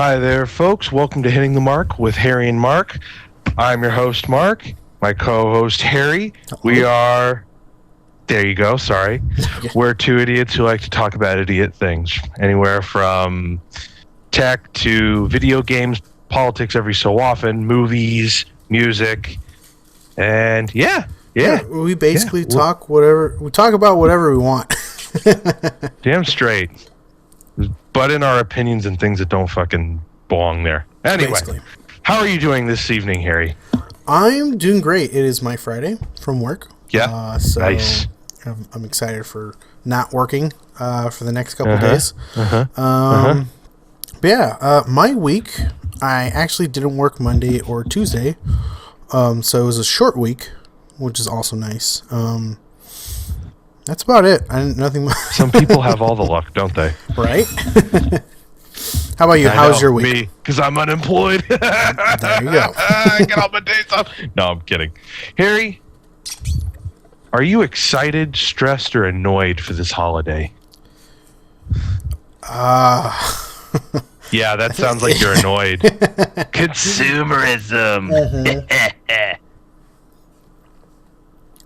Hi there, folks. Welcome to Hitting the Mark with Harry and Mark. I'm your host, Mark. My co-host, Harry. We are... There you go, sorry. We're two idiots who like to talk about idiot things. Anywhere from tech to video games, politics every so often, movies, music, and yeah. We basically talk about whatever we want. Damn straight. But in our opinions and things that don't fucking belong there. Anyway, basically. How are you doing this evening, Harry? I'm doing great. It is my Friday from work. Yeah, so nice. I'm excited for not working for the next couple of days. But yeah, my week, I actually didn't work Monday or Tuesday. So it was a short week, which is also nice. That's about it. Nothing. Some people have all the luck, don't they? Right? How about you? How's your week? Me, because I'm unemployed. There you go. I get all my days off. No, I'm kidding. Harry, are you excited, stressed, or annoyed for this holiday? Yeah, that sounds like you're annoyed. Consumerism.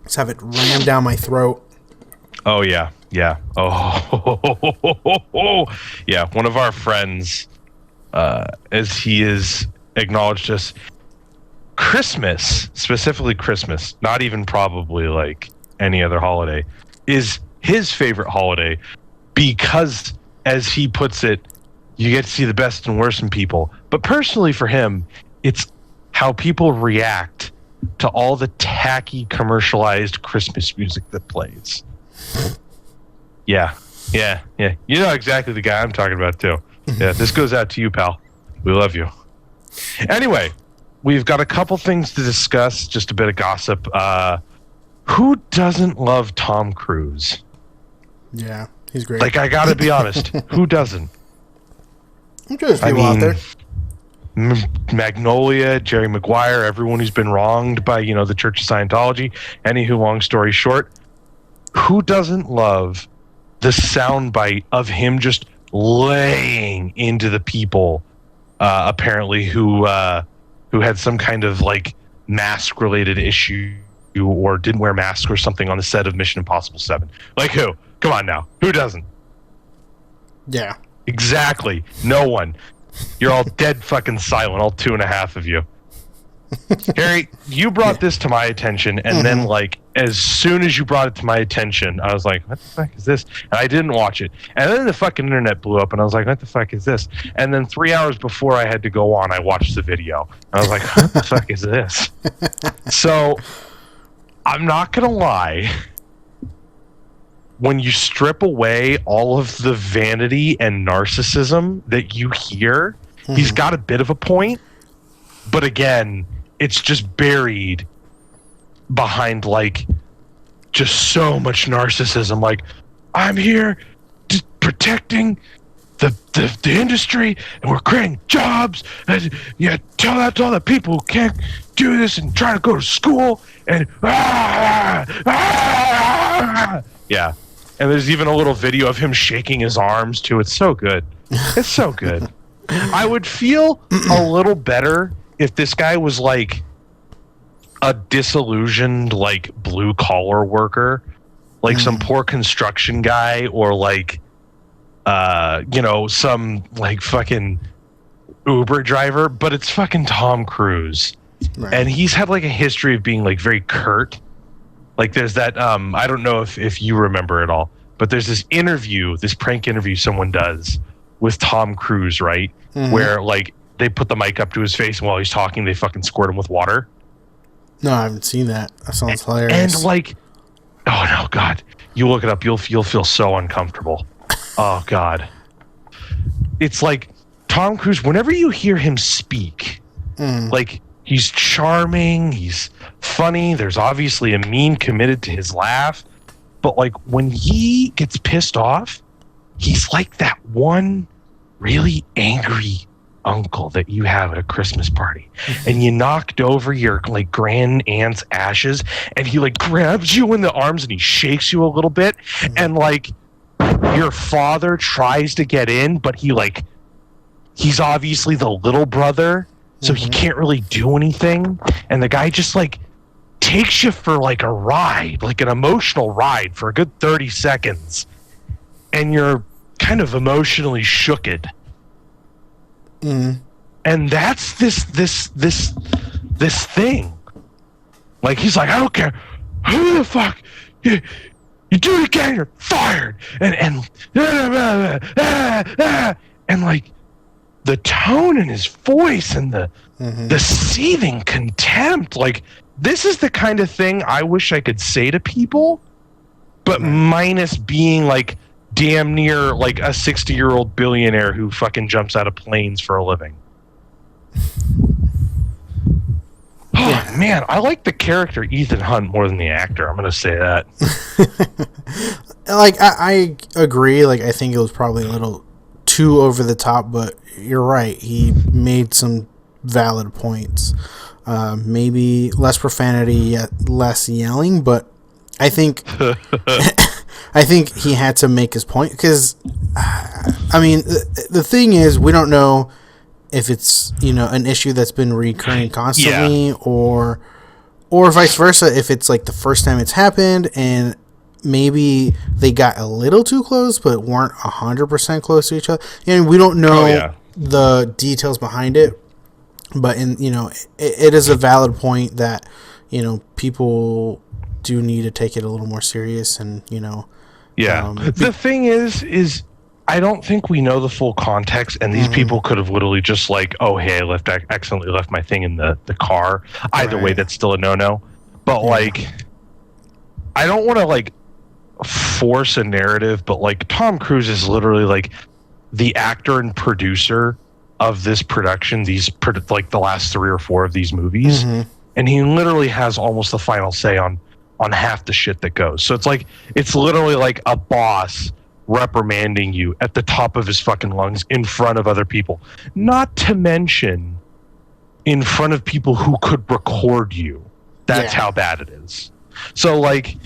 Let's have it rammed down my throat. Oh, yeah. Oh, yeah. One of our friends, as he is acknowledged us, Christmas, specifically Christmas, not even probably like any other holiday, is his favorite holiday because, as he puts it, you get to see the best and worst in people. But personally for him, it's how people react to all the tacky commercialized Christmas music that plays. Yeah. You know exactly the guy I'm talking about, too. Yeah, this goes out to you, pal. We love you. Anyway, we've got a couple things to discuss, just a bit of gossip. Who doesn't love Tom Cruise? Yeah, he's great. Like, I gotta be honest. Who doesn't? There's people out there. Magnolia, Jerry Maguire, everyone who's been wronged by, the Church of Scientology. Anywho, long story short, who doesn't love the soundbite of him just laying into the people, apparently who had some kind of like mask-related issue or didn't wear masks or something on the set of Mission Impossible 7? Like who? Come on now. Who doesn't? Yeah. Exactly. No one. You're all dead fucking silent, all 2.5 of you. Harry, you brought this to my attention, and then, like, as soon as you brought it to my attention, I was like, what the fuck is this? And I didn't watch it. And then the fucking internet blew up, and I was like, what the fuck is this? And then 3 hours before I had to go on, I watched the video. I was like, what the fuck is this? So, I'm not going to lie. When you strip away all of the vanity and narcissism that you hear, he's got a bit of a point. But again, it's just buried behind, like, just so much narcissism. Like, I'm here protecting the industry, and we're creating jobs. And yeah, tell that to all the people who can't do this and try to go to school. And yeah. And there's even a little video of him shaking his arms, too. It's so good. It's so good. I would feel a little better if this guy was like a disillusioned, like, blue-collar worker, like some poor construction guy, or like, some like fucking Uber driver, but it's fucking Tom Cruise. Right. And he's had like a history of being like very curt. Like there's that, I don't know if you remember it all, but there's this prank interview someone does with Tom Cruise, right? Where like they put the mic up to his face, and while he's talking, they fucking squirt him with water. No, I haven't seen that. That sounds hilarious. And like, oh no, God, you look it up, you'll feel so uncomfortable. Oh God, it's like Tom Cruise. Whenever you hear him speak, like he's charming, he's funny. There's obviously a mean committed to his laugh, but like when he gets pissed off, he's like that one really angry uncle that you have at a Christmas party, and you knocked over your like grand aunt's ashes, and he like grabs you in the arms and he shakes you a little bit, and like your father tries to get in, but he like he's obviously the little brother, so he can't really do anything. And the guy just like takes you for like a ride, like an emotional ride for a good 30 seconds. And you're kind of emotionally shooked. And that's this thing. Like, he's like, I don't care who the fuck you do it again, you're fired. And like the tone in his voice and the seething contempt, like, this is the kind of thing I wish I could say to people, but minus being like damn near like a 60-year-old billionaire who fucking jumps out of planes for a living. Oh man, I like the character Ethan Hunt more than the actor. I'm gonna say that. Like, I agree. Like, I think it was probably a little too over the top, but you're right. He made some valid points. Maybe less profanity, yet less yelling, but I think I think he had to make his point because, I mean, the thing is, we don't know if it's, you know, an issue that's been recurring constantly, or vice versa, if it's like the first time it's happened and maybe they got a little too close but weren't 100% close to each other. And we don't know the details behind it, but you know, it is a valid point that, you know, people do need to take it a little more serious, and, you know. The thing is I don't think we know the full context, and these people could have literally just like, oh, hey, I accidentally left my thing in the car. Either way, that's still a no-no. But like, I don't want to like force a narrative, but like, Tom Cruise is literally like the actor and producer of this production, like the last 3 or 4 of these movies, and he literally has almost the final say on half the shit that goes. So it's like, it's literally like a boss reprimanding you at the top of his fucking lungs in front of other people, not to mention in front of people who could record you. That's how bad it is. So like,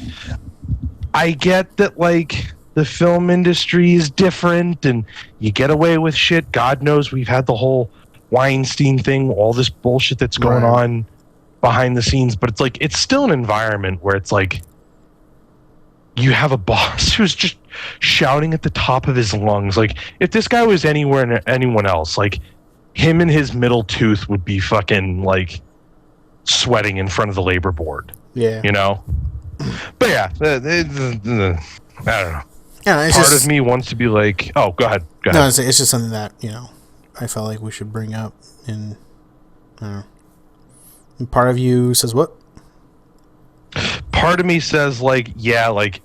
I get that like the film industry is different and you get away with shit. God knows we've had the whole Weinstein thing, all this bullshit that's going on behind the scenes, but it's like, it's still an environment where it's like, you have a boss who's just shouting at the top of his lungs. Like, if this guy was anyone else, like, him and his middle tooth would be fucking like sweating in front of the labor board. Yeah, you know. But yeah, I don't know. Yeah, part of me wants to be like, oh, go ahead. No, it's just something that, you know, I felt like we should bring up, and I don't know. And part of you says what? Part of me says like, yeah, like,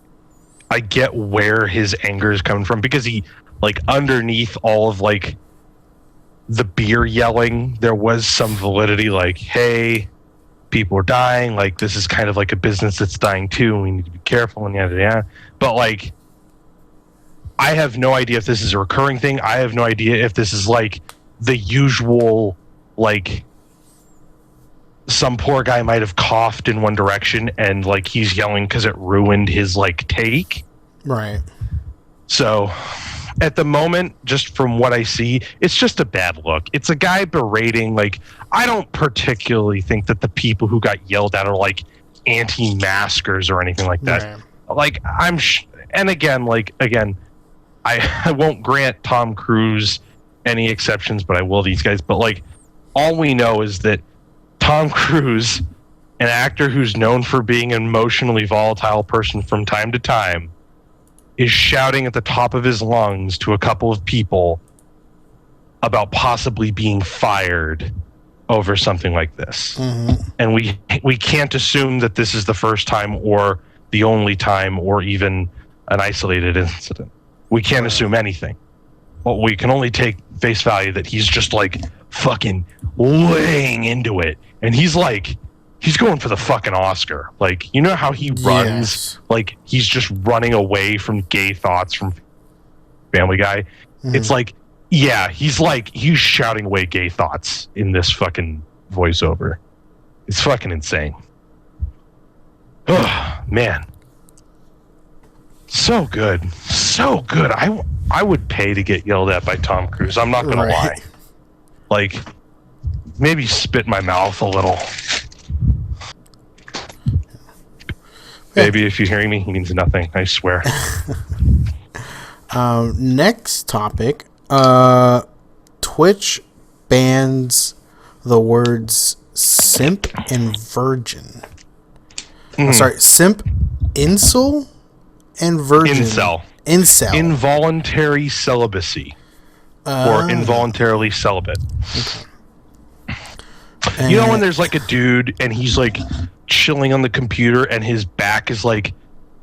I get where his anger is coming from, because he, like, underneath all of like the beer yelling, there was some validity. Like, hey, people are dying. Like, this is kind of like a business that's dying too, and we need to be careful, and yada yada. But like, I have no idea if this is a recurring thing. I have no idea if this is like the usual, like, some poor guy might have coughed in one direction and like he's yelling because it ruined his like take. Right. So at the moment, just from what I see, it's just a bad look. It's a guy berating. Like, I don't particularly think that the people who got yelled at are like anti-maskers or anything like that. Right. Like, and again, I won't grant Tom Cruise any exceptions, but I will these guys. But like, all we know is that Tom Cruise, an actor who's known for being an emotionally volatile person from time to time, is shouting at the top of his lungs to a couple of people about possibly being fired over something like this. And we can't assume that this is the first time or the only time or even an isolated incident. We can't assume anything. Well, we can only take face value that he's just like fucking laying into it. And he's like, he's going for the fucking Oscar. Like, you know how he runs? Like, he's just running away from gay thoughts from Family Guy. It's like, yeah, he's shouting away gay thoughts in this fucking voiceover. It's fucking insane. Oh, man. So good. I would pay to get yelled at by Tom Cruise. I'm not going to lie. like maybe spit in my mouth a little. Baby, if you're hearing me, he means nothing. I swear. Next topic. Twitch bans the words simp and virgin. I'm sorry, simp, incel, and virgin. Incel. Involuntary celibacy. Or involuntarily celibate. Okay. You know when there's like a dude and he's like chilling on the computer and his back is like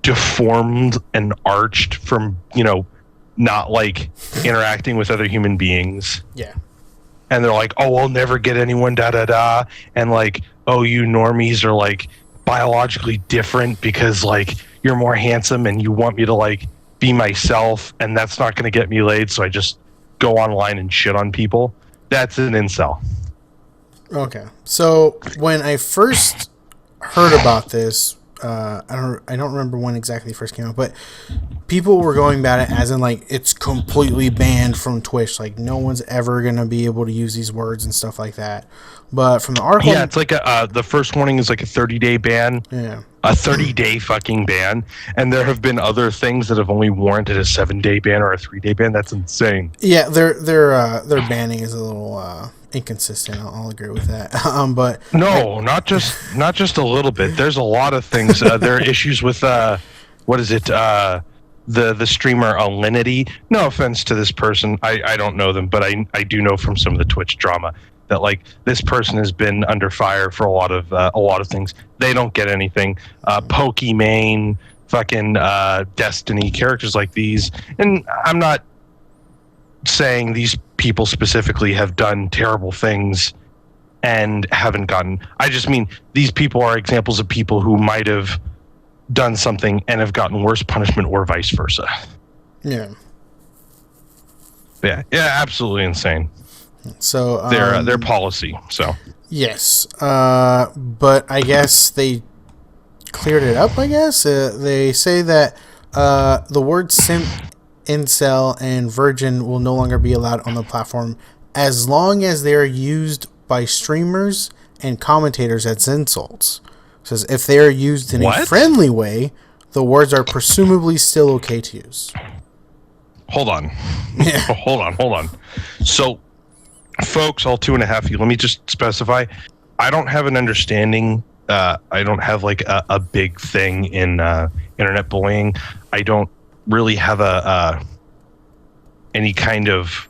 deformed and arched from, you know, not like interacting with other human beings. Yeah. And they're like, oh, I'll never get anyone, da da da. And like, oh, you normies are like biologically different because like you're more handsome and you want me to like be myself, and that's not going to get me laid, so I just go online and shit on people. That's an incel. Okay. So when I first heard about this, I don't remember when exactly it first came out, but people were going about it as in like it's completely banned from Twitch. Like no one's ever gonna be able to use these words and stuff like that. But from the article, yeah, it's like the first warning is like a 30-day ban. Yeah, a 30-day fucking ban, and there have been other things that have only warranted a 7-day ban or a 3-day ban. That's insane. Yeah, their banning is a little inconsistent. I'll agree with that. But no, not just a little bit. There's a lot of things. There are issues with what is it? The streamer Alinity. No offense to this person, I don't know them, but I do know from some of the Twitch drama that like this person has been under fire for a lot of things. They don't get anything. Pokimane, fucking Destiny, characters like these, and I'm not saying these people specifically have done terrible things and haven't gotten. I just mean these people are examples of people who might have done something and have gotten worse punishment or vice versa. Yeah. Yeah, absolutely insane. So their policy. So yes, but I guess they cleared it up. I guess they say that the words simp, incel, and virgin will no longer be allowed on the platform as long as they are used by streamers and commentators as insults. It says if they are used in a friendly way, the words are presumably still okay to use. Hold on. Yeah. Hold on. So, folks, all 2.5 of you, let me just specify. I don't have an understanding. I don't have like a big thing in internet bullying. I don't really have any kind of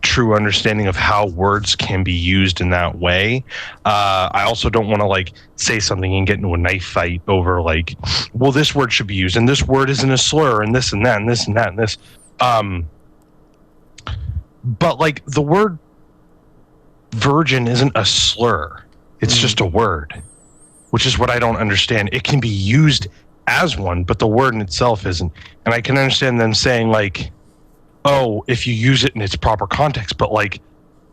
true understanding of how words can be used in that way. I also don't want to like say something and get into a knife fight over like, well, this word should be used and this word isn't a slur and this and that and this and that and this. But like the word virgin isn't a slur. It's just a word, which is what I don't understand. It can be used as one, but the word in itself isn't. And I can understand them saying like, oh, if you use it in its proper context, but like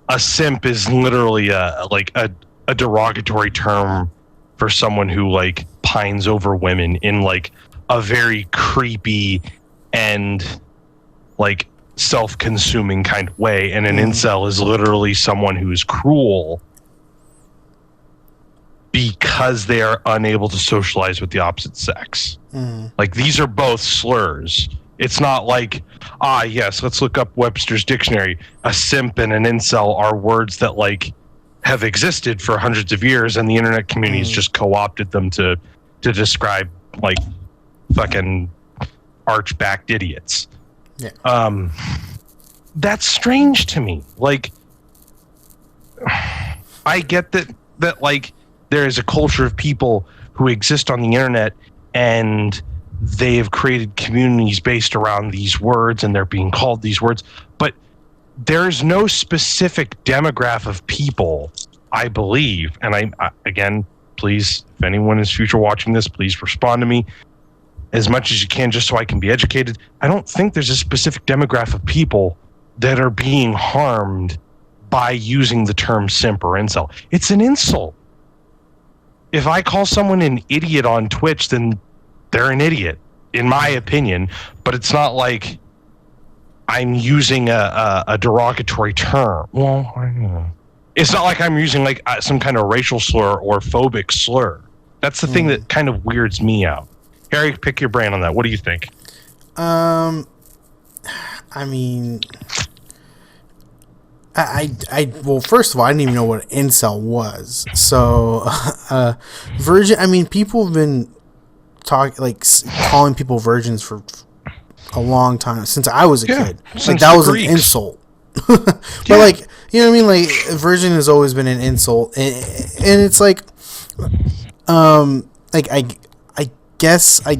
a simp is literally a derogatory term for someone who like pines over women in like a very creepy and like self-consuming kind of way. And an incel is literally someone who's cruel because they are unable to socialize with the opposite sex. Like these are both slurs. It's not like, yes, let's look up Webster's dictionary. A simp and an incel are words that like have existed for hundreds of years, and the internet community has just co-opted them to describe like fucking arch-backed idiots. Yeah. That's strange to me. Like, I get that like there is a culture of people who exist on the internet and they have created communities based around these words and they're being called these words, but there's no specific demographic of people, I believe. And I again, please, if anyone is future watching this, please respond to me as much as you can just so I can be educated. I don't think there's a specific demographic of people that are being harmed by using the term simp or incel. It's an insult. If I call someone an idiot on Twitch, then they're an idiot, in my opinion. But it's not like I'm using a derogatory term. Well, I don't know. It's not like I'm using like some kind of racial slur or phobic slur. That's the thing that kind of weirds me out. Harry, pick your brain on that. What do you think? I mean, well, first of all, I didn't even know what an incel was. So, virgin. I mean, people have been calling people virgins for a long time, since I was a kid. Like, that was Greeks. An insult. But like, you know what I mean? Like, virgin has always been an insult, and it's like, like I guess I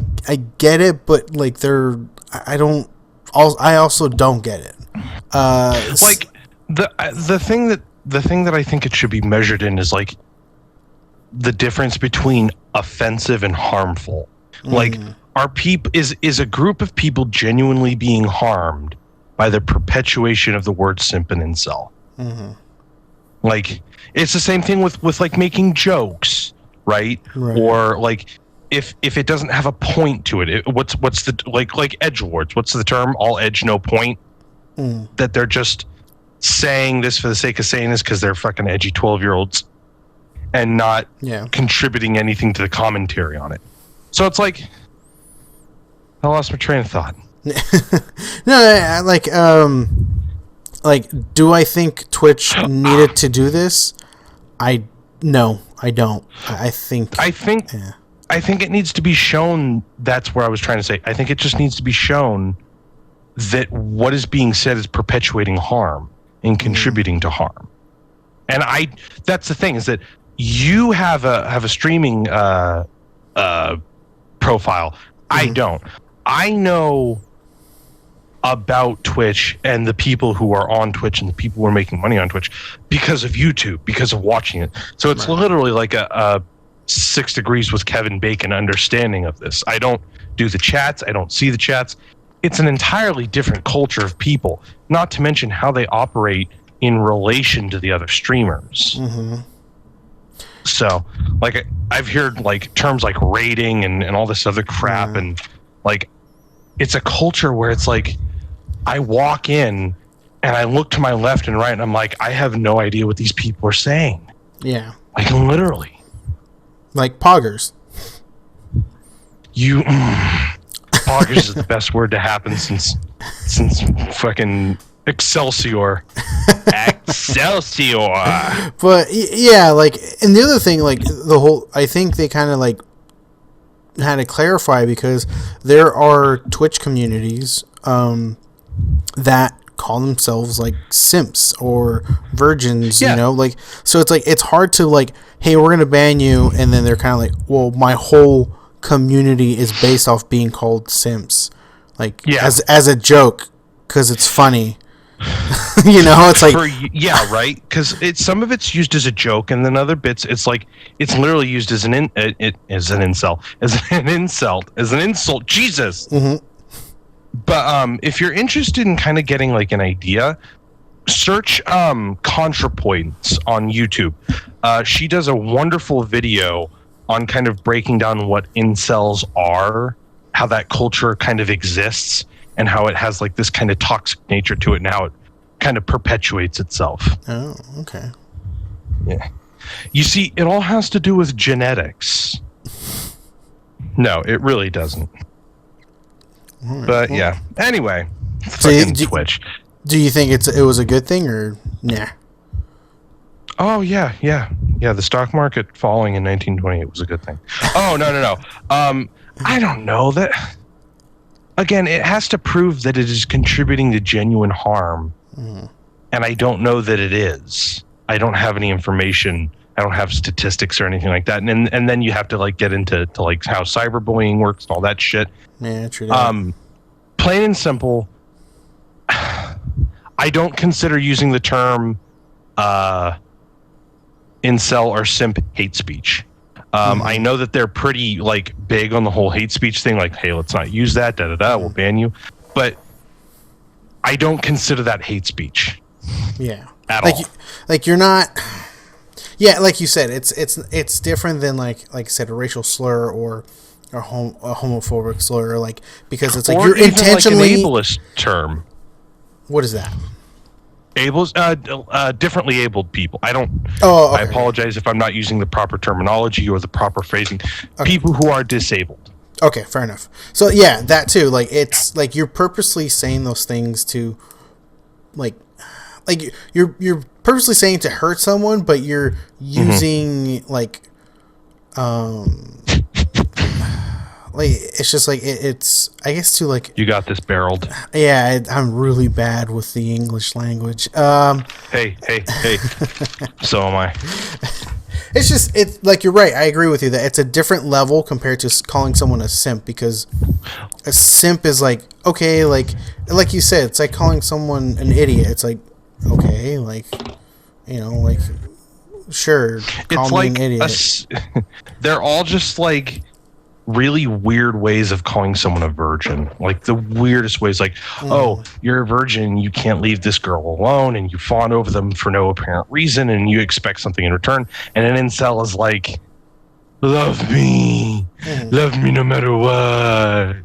get it, but like I also don't get it. Like the thing that I think it should be measured in is like the difference between offensive and harmful. Like, are people is a group of people genuinely being harmed by the perpetuation of the word simp and incel? Like, it's the same thing with like making jokes, right? Or like if it doesn't have a point to it, what's the like edgelords? What's the term? All edge, no point. That they're just saying this for the sake of saying this because they're fucking edgy 12-year-olds and not contributing anything to the commentary on it. So it's like, I lost my train of thought. No, like, do I think Twitch needed to do this? No, I don't. I think it needs to be shown. That's where I was trying to say. I think it just needs to be shown that what is being said is perpetuating harm and contributing to harm. And that's the thing, is that you have a streaming profile. I don't. I know about Twitch and the people who are on Twitch and the people who are making money on Twitch because of YouTube, because of watching it. So it's literally like a 6 Degrees with Kevin Bacon understanding of this. I don't do the chats. I don't see the chats. It's an entirely different culture of people, not to mention how they operate in relation to the other streamers. So, like, I've heard like terms like rating and all this other crap, and like, it's a culture where it's like, I walk in and I look to my left and right and I'm like, I have no idea what these people are saying. Yeah. Like, literally. Like poggers. Poggers is the best word to happen since fucking Excelsior. Excelsior. But yeah, like, and the other thing, like, I think they kind of like had to clarify, because there are Twitch communities that call themselves like simps or virgins, you know, like, so it's like, it's hard to like, hey, we're gonna ban you, and then they're kind of like, well, my whole community is based off being called simps, like, as a joke, because it's funny. You know, it's like, right, because some of it's used as a joke, and then other bits it's like, it's literally used as an insult, Jesus. But if you're interested in kind of getting like an idea, search ContraPoints on YouTube. She does a wonderful video on kind of breaking down what incels are, how that culture kind of exists, and how it has like this kind of toxic nature to it, and how it kind of perpetuates itself. Oh, okay. Yeah. You see, it all has to do with genetics. No, it really doesn't. Right. But yeah. Anyway, Twitch. Do you think it was a good thing, or nah? Oh yeah. The stock market falling in 1928 was a good thing. Oh no. I don't know that. Again, it has to prove that it is contributing to genuine harm, and I don't know that it is. I don't have any information. I don't have statistics or anything like that. And then you have to like get into like how cyberbullying works and all that shit. Yeah, true. Plain and simple, I don't consider using the term incel or simp hate speech. I know that they're pretty like big on the whole hate speech thing, like, hey, let's not use that, we'll ban you. But I don't consider that hate speach. Yeah. At all. Like, you're not. Yeah, like you said, it's different than like I said, a racial slur or a homophobic slur, like, because it's like, you're intentionally like an ableist term. What is that? Differently abled people. I don't. Oh, okay. I apologize if I'm not using the proper terminology or the proper phrasing. Okay. People who are disabled. Okay, fair enough. So yeah, that too. Like it's like you're purposely saying those things to, like you're purposely saying to hurt someone, but you're using like it's just like it's I guess to like you got this barreled. Yeah, I'm really bad with the English language. Hey, so am I. It's like you're right. I agree with you that it's a different level compared to calling someone a simp, because a simp is like, okay, like you said, it's like calling someone an idiot. It's like, okay, like, you know, like, sure, call me an idiot. They're all just like really weird ways of calling someone a virgin. Like the weirdest ways, like, oh, you're a virgin, you can't leave this girl alone, and you fawn over them for no apparent reason, and you expect something in return. And an incel is like, love me no matter what.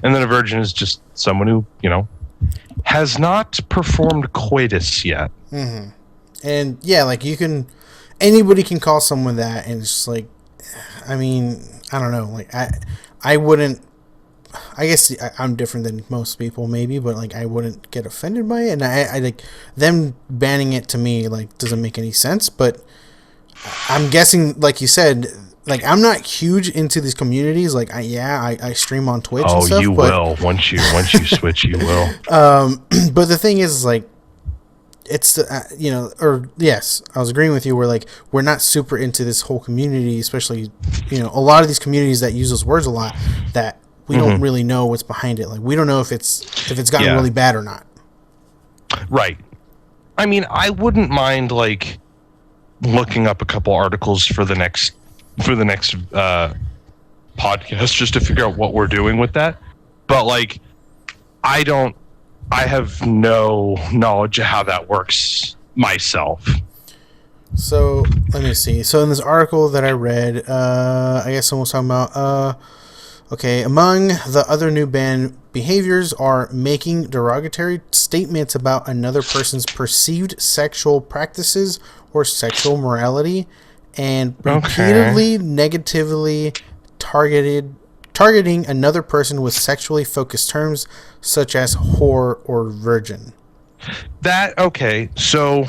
And then a virgin is just someone who, you know, has not performed coitus yet. And yeah, like anybody can call someone that, and it's just like, I mean, I don't know. Like I wouldn't. I guess I'm different than most people, maybe, but like I wouldn't get offended by it, and I like them banning it to me like doesn't make any sense. But I'm guessing, like you said, like I'm not huge into these communities. Like I stream on Twitch. And stuff, you will once you switch, you will. But the thing is, like, it's the you know, or yes, I was agreeing with you. Where like we're not super into this whole community, especially, you know, a lot of these communities that use those words a lot, that we don't really know what's behind it. Like we don't know if it's gotten really bad or not. Right. I mean, I wouldn't mind like looking up a couple articles for the next podcast just to figure out what we're doing with that. But like, I have no knowledge of how that works myself. So let me see. So in this article that I read, I guess someone was talking about, okay, among the other new ban behaviors are making derogatory statements about another person's perceived sexual practices or sexual morality, and repeatedly negatively targeting another person with sexually focused terms such as whore or virgin. So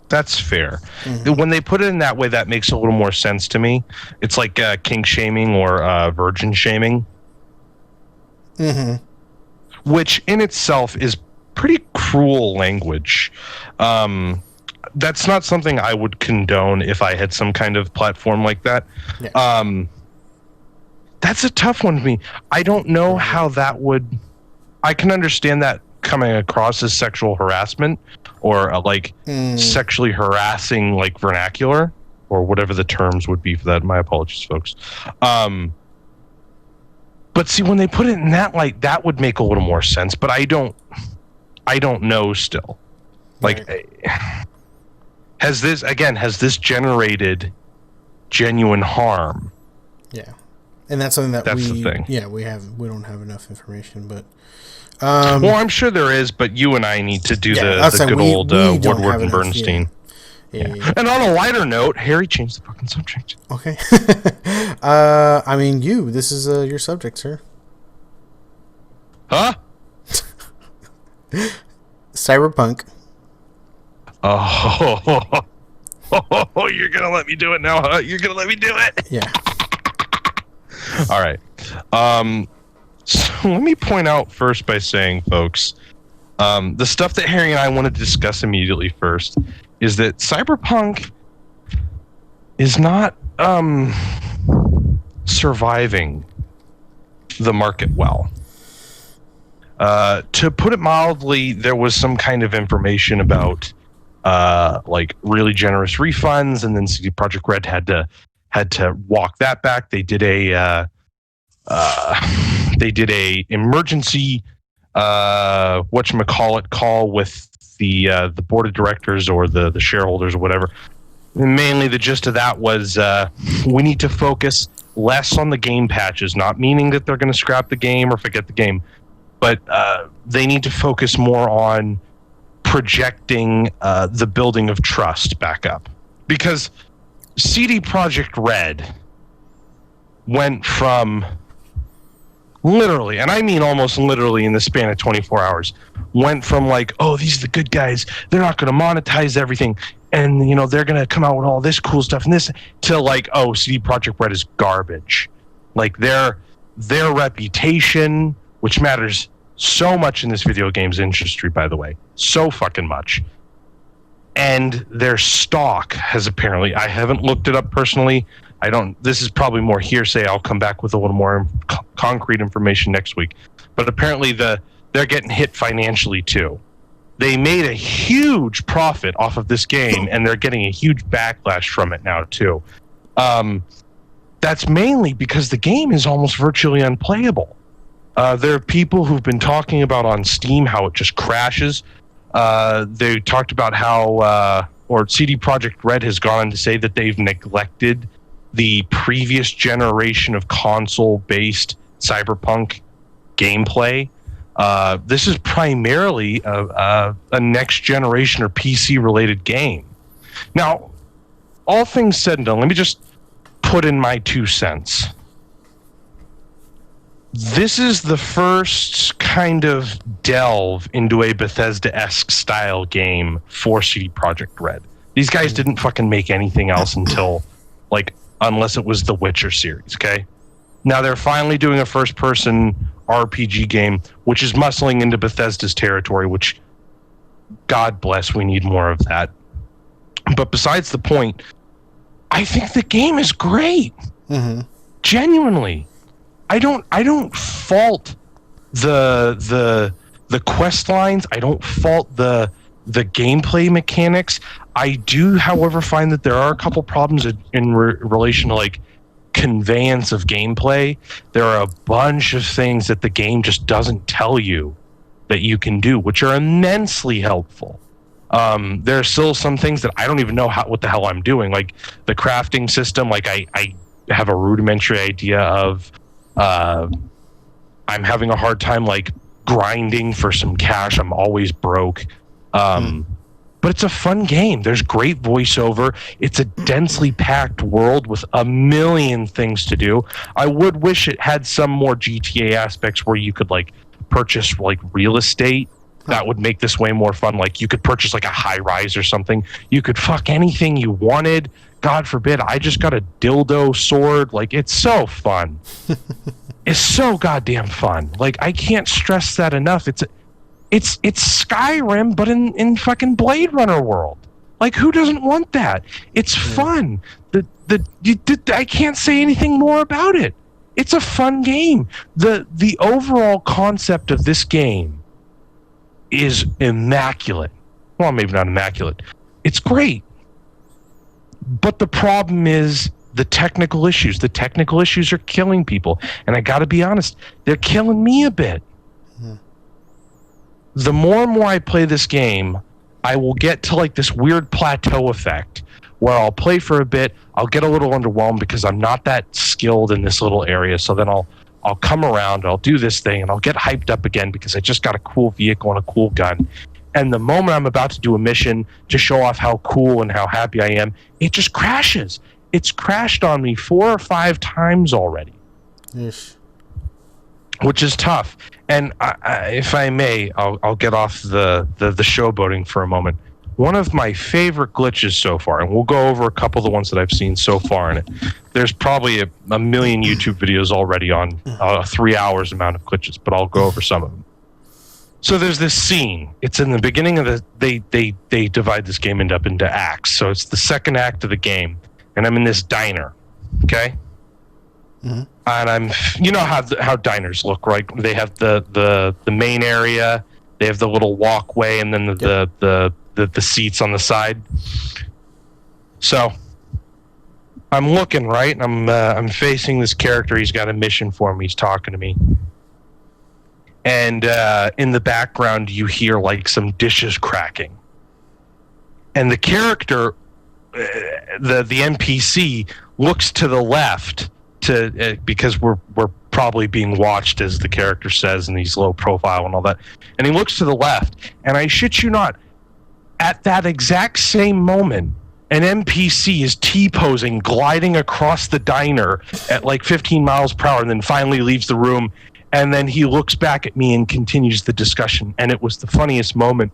that's fair. When they put it in that way, that makes a little more sense to me. It's like kink shaming or virgin shaming, which in itself is pretty cruel language. That's not something I would condone if I had some kind of platform like that. Yeah. That's a tough one to me. I don't know how that would... I can understand that coming across as sexual harassment or sexually harassing like vernacular or whatever the terms would be for that. My apologies, folks. But see, when they put it in that light, that would make a little more sense. But I don't know still. Like, has this generated genuine harm? Yeah. And that's something that's the thing. Yeah, we don't have enough information, but well, I'm sure there is, but you and I need to do the good old Woodward and Bernstein. Yeah. And on a lighter note, Harry, change the fucking subject. Okay. I mean, this is your subject, sir. Huh? Cyberpunk. Oh, you're gonna let me do it now, huh? You're gonna let me do it? Yeah. All right. So let me point out first by saying, folks, the stuff that Harry and I want to discuss immediately first is that Cyberpunk is not surviving the market well. To put it mildly, there was some kind of information about like really generous refunds, and then CD Projekt Red had to walk that back. They did a emergency whatchamacallit call with the board of directors or the shareholders or whatever. And mainly the gist of that was we need to focus less on the game patches, not meaning that they're going to scrap the game or forget the game, but they need to focus more on projecting the building of trust back up. Because CD Projekt Red went from literally, and I mean almost literally in the span of 24 hours, went from like, oh, these are the good guys, they're not going to monetize everything, and you know they're going to come out with all this cool stuff and this, to like, oh, CD Projekt Red is garbage. Like their reputation, which matters so much in this video games industry, by the way, so fucking much. And their stock has apparently, I haven't looked it up personally. This is probably more hearsay. I'll come back with a little more concrete information next week. But apparently they're getting hit financially too. They made a huge profit off of this game, and they're getting a huge backlash from it now too. That's mainly because the game is almost virtually unplayable. There are people who've been talking about on Steam how it just crashes. They talked about how, or CD Projekt Red has gone on to say that they've neglected the previous generation of console-based Cyberpunk gameplay. This is primarily a next generation or PC-related game. Now, all things said and done, let me just put in my 2 cents. This is the first kind of delve into a Bethesda-esque style game for CD Projekt Red. These guys didn't fucking make anything else until, like, unless it was the Witcher series, okay? Now they're finally doing a first-person RPG game, which is muscling into Bethesda's territory, which, God bless, we need more of that. But besides the point, I think the game is great. Mm-hmm. Genuinely. I don't fault the quest lines. I don't fault the gameplay mechanics. I do, however, find that there are a couple problems in relation to like conveyance of gameplay. There are a bunch of things that the game just doesn't tell you that you can do, which are immensely helpful. There are still some things that I don't even know what the hell I'm doing. Like the crafting system, like I have a rudimentary idea of. I'm having a hard time like grinding for some cash. I'm always broke. But it's a fun game. There's great voiceover. It's a densely packed world with a million things to do. I would wish it had some more GTA aspects where you could like purchase like real estate. That would make this way more fun. Like you could purchase like a high rise or something. You could fuck anything you wanted. God forbid, I just got a dildo sword. Like, it's so fun. It's so goddamn fun. Like, I can't stress that enough. It's Skyrim, but in fucking Blade Runner world. Like, who doesn't want that? It's fun. I can't say anything more about it. It's a fun game. The overall concept of this game is immaculate. Well, maybe not immaculate. It's great. But the problem is the technical issues. The technical issues are killing people. And I got to be honest, they're killing me a bit. The more and more I play this game, I will get to like this weird plateau effect where I'll play for a bit, I'll get a little underwhelmed because I'm not that skilled in this little area. So then I'll come around, I'll do this thing, and I'll get hyped up again because I just got a cool vehicle and a cool gun. And the moment I'm about to do a mission to show off how cool and how happy I am, it just crashes. It's crashed on me 4 or 5 times already. Yes. Which is tough. And if I may, I'll get off the showboating for a moment. One of my favorite glitches so far, and we'll go over a couple of the ones that I've seen so far in it. There's probably a million YouTube videos already on 3 hours amount of glitches, but I'll go over some of them. So there's this scene. It's in the beginning of they divide this game into acts. So it's the second act of the game, and I'm in this diner, okay? Mm-hmm. And you know how diners look, right? They have the main area, they have the little walkway, and then the seats on the side. So I'm looking, right? I'm facing this character. He's got a mission for me. He's talking to me. And in the background, you hear like some dishes cracking. And the character, the NPC, looks to the left because we're probably being watched, as the character says, and he's low profile and all that. And he looks to the left, and I shit you not, at that exact same moment, an NPC is T-posing, gliding across the diner at like 15 miles per hour, and then finally leaves the room. And then he looks back at me and continues the discussion. And it was the funniest moment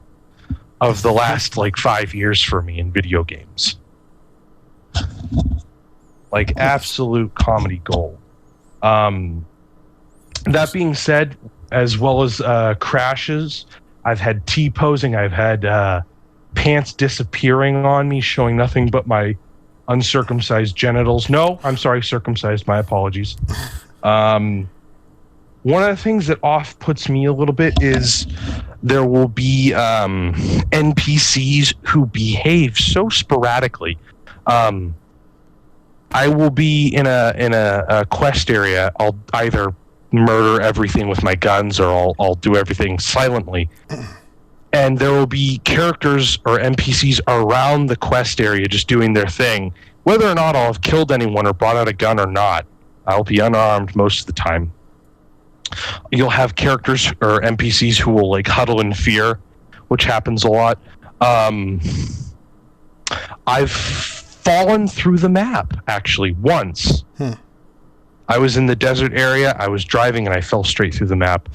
of the last like 5 years for me in video games. Like absolute comedy gold. That being said, as well as crashes, I've had T-posing, I've had pants disappearing on me, showing nothing but my uncircumcised genitals. No, I'm sorry, circumcised. My apologies. One of the things that off-puts me a little bit is there will be NPCs who behave so sporadically. I will be in a quest area. I'll either murder everything with my guns, or I'll do everything silently. And there will be characters or NPCs around the quest area just doing their thing. Whether or not I'll have killed anyone or brought out a gun or not, I'll be unarmed most of the time. You'll have characters or NPCs who will like huddle in fear, which happens a lot. I've fallen through the map actually once. I was in the desert area. I was driving and I fell straight through the map.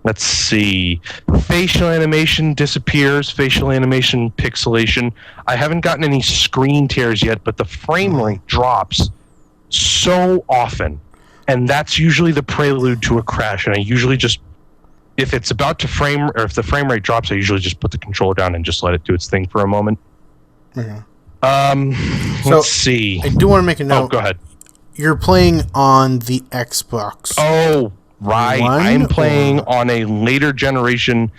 Let's see. Facial animation disappears. Facial animation pixelation. I haven't gotten any screen tears yet, but the frame rate drops so often. And that's usually the prelude to a crash. And I usually just, if it's about to frame, or if the frame rate drops, I usually just put the controller down and just let it do its thing for a moment. Let's see. I do want to make a note. Oh, go ahead. You're playing on the Xbox. Oh, right. I'm playing on a later generation.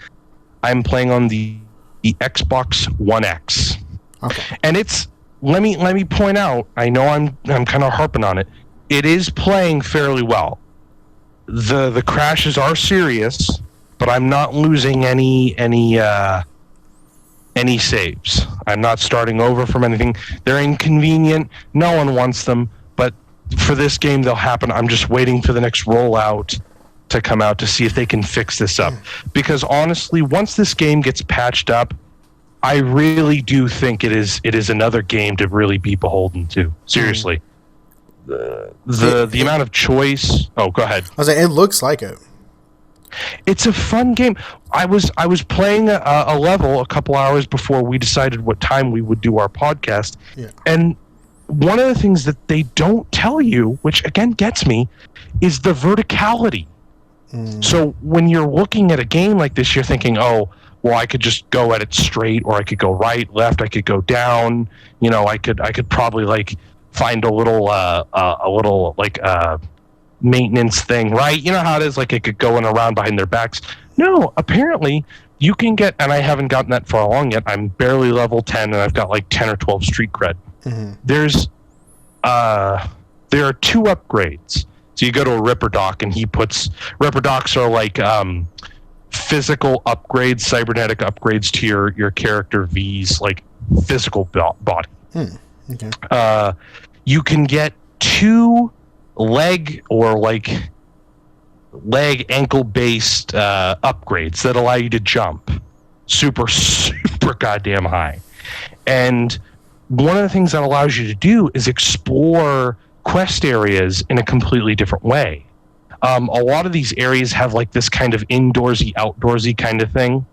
I'm playing on the Xbox One X. Okay. And it's, let me point out, I know I'm kind of harping on it. It is playing fairly well. The crashes are serious, but I'm not losing any saves. I'm not starting over from anything. They're inconvenient. No one wants them, but for this game they'll happen. I'm just waiting for the next rollout to come out to see if they can fix this up. Because honestly, once this game gets patched up, I really do think it is another game to really be beholden to. Seriously. The amount of choice. Oh, go ahead. I was like, it looks like it. It's a fun game. I was playing a level a couple hours before we decided what time we would do our podcast. Yeah. And one of the things that they don't tell you, which again gets me, is the verticality. So when you're looking at a game like this, you're thinking, oh, well, I could just go at it straight, or I could go right, left, I could go down. You know, I could probably like find a little maintenance thing, right? You know how it is, like it could go in around behind their backs. No, apparently you can get, and I haven't gotten that far along yet. I'm barely level 10, and I've got like 10 or 12 street cred. There are 2 upgrades. So you go to a Ripper Doc, and Ripper Docs are like physical upgrades, cybernetic upgrades to your character V's like physical body. Okay. You can get 2 leg ankle based upgrades that allow you to jump super goddamn high. And one of the things that allows you to do is explore quest areas in a completely different way. A lot of these areas have like this kind of indoorsy, outdoorsy kind of thing.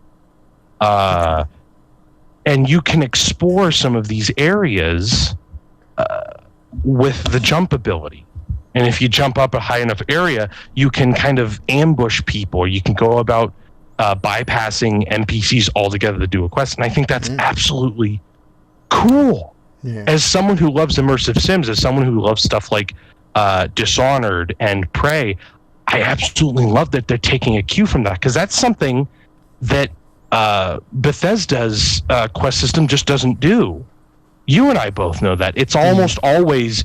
And you can explore some of these areas with the jump ability. And if you jump up a high enough area, you can kind of ambush people. You can go about bypassing NPCs altogether to do a quest. And I think that's absolutely cool. Yeah. As someone who loves immersive sims, as someone who loves stuff like Dishonored and Prey, I absolutely love that they're taking a cue from that, because that's something that Bethesda's quest system just doesn't do. You and I both know that. It's almost always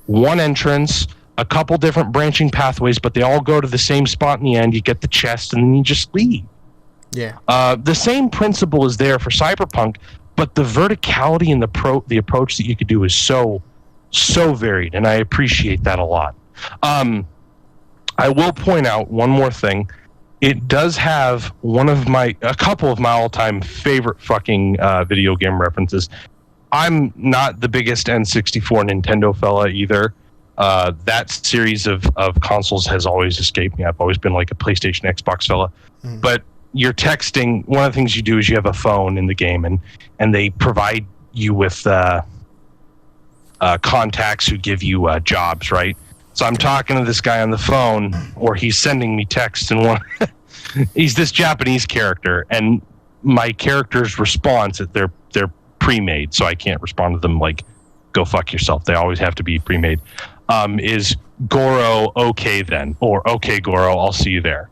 one entrance, a couple different branching pathways, but they all go to the same spot in the end. You get the chest, and then you just leave. Yeah. The same principle is there for Cyberpunk, but the verticality and the approach that you could do is so varied, and I appreciate that a lot. I will point out one more thing. It does have a couple of my all-time favorite fucking video game references. I'm not the biggest N64 Nintendo fella either. That series of consoles has always escaped me. I've always been like a PlayStation, Xbox fella. But you're texting. One of the things you do is you have a phone in the game, and they provide you with contacts who give you jobs, right? So I'm talking to this guy on the phone, or he's sending me texts, and he's this Japanese character, and my character's response, they're pre-made, so I can't respond to them like, go fuck yourself. They always have to be pre-made. Is Goro okay then? Or okay, Goro, I'll see you there.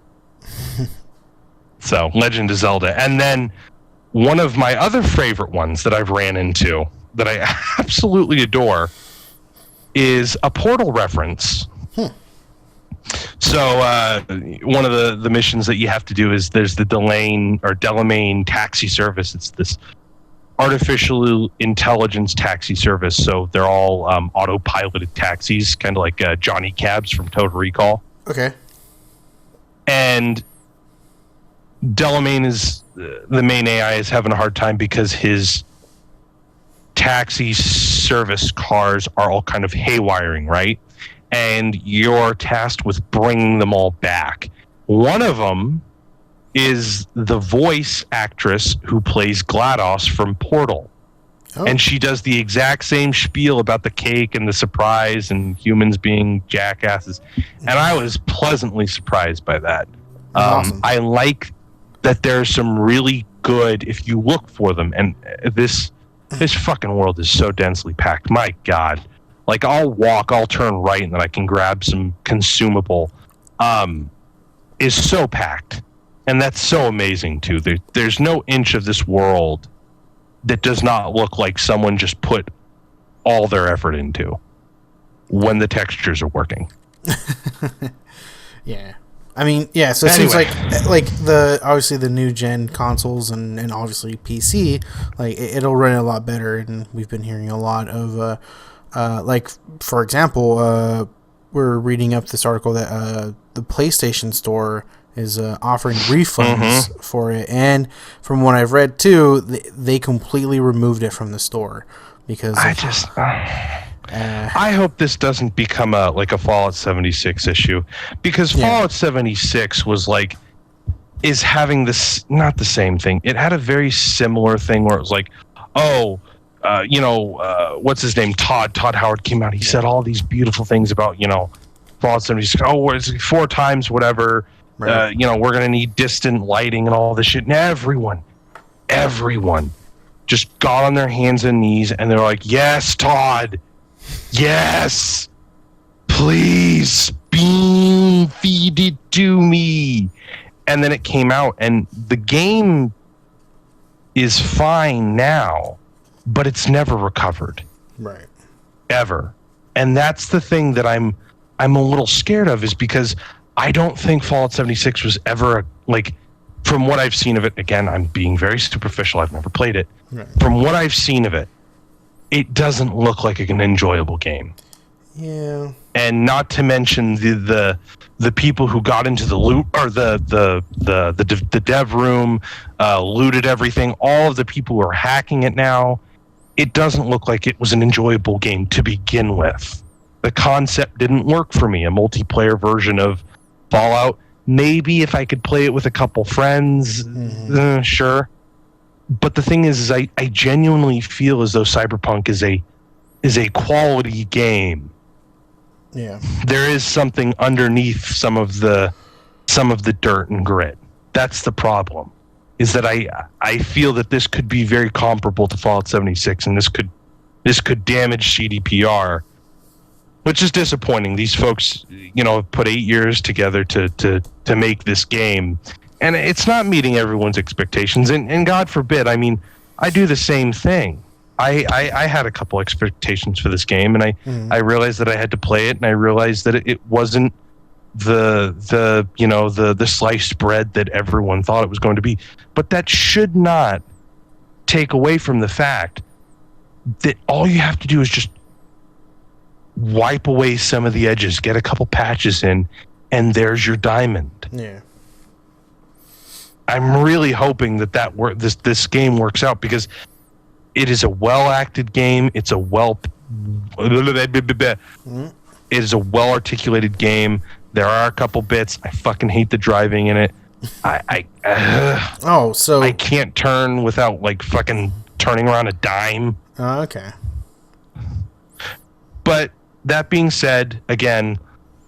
So, Legend of Zelda. And then one of my other favorite ones that I've ran into that I absolutely adore is a Portal reference. So one of the missions that you have to do is there's the Delamain taxi service. It's this artificial intelligence taxi service. So they're all autopiloted taxis, kind of like Johnny Cabs from Total Recall. Okay. And Delamain is the main AI is having a hard time because his taxi service cars are all kind of haywiring, right? And you're tasked with bringing them all back. One of them is the voice actress who plays GLaDOS from Portal. Oh. And she does the exact same spiel about the cake and the surprise and humans being jackasses. And I was pleasantly surprised by that. Awesome. I like that there's some really good, if you look for them, and this fucking world is so densely packed. My God. Like, I'll turn right, and then I can grab some consumable. Is so packed. And that's so amazing, too. There's no inch of this world that does not look like someone just put all their effort into when the textures are working. Yeah. I mean, yeah, so it seems like obviously the new gen consoles and obviously PC, like it'll run a lot better, and we've been hearing a lot of like, for example, we're reading up this article that the PlayStation Store is offering refunds for it, and from what I've read too, they completely removed it from the store because I hope this doesn't become a Fallout 76 issue, because Fallout 76 is having this, not the same thing. It had a very similar thing where it was like, what's his name? Todd Howard came out. He said all these beautiful things about, Fallout 76. Oh, it's 4 times whatever. Right. We're going to need distant lighting and all this shit. And everyone just got on their hands and knees and they're like, yes, Todd. Yes. Please spoon feed it to me. And then it came out, and the game is fine now, but it's never recovered. Right. Ever. And that's the thing that I'm a little scared of, is because I don't think Fallout 76 was ever from what I've seen of it, again, I'm being very superficial, I've never played it. Right. From what I've seen of it, it doesn't look like an enjoyable game. Yeah. And not to mention the people who got into the loot, or the dev room, looted everything, all of the people who are hacking it now, it doesn't look like it was an enjoyable game to begin with. The concept didn't work for me. A multiplayer version of Fallout, maybe if I could play it with a couple friends, sure. But the thing is I genuinely feel as though Cyberpunk is a quality game. Yeah. There is something underneath some of the dirt and grit. That's the problem. Is that I feel that this could be very comparable to Fallout 76, and this could damage CDPR, which is disappointing. These folks, have put 8 years together to make this game, and it's not meeting everyone's expectations. And God forbid, I mean, I do the same thing. I had a couple expectations for this game, and I realized that I had to play it, and I realized that it wasn't the sliced bread that everyone thought it was going to be. But that should not take away from the fact that all you have to do is just wipe away some of the edges, get a couple patches in, and there's your diamond. Yeah. I'm really hoping that this game works out, because it is a well-acted game. It's a it is a well-articulated game. There are a couple bits. I fucking hate the driving in it. I can't turn without like fucking turning around a dime. Okay. But that being said, again,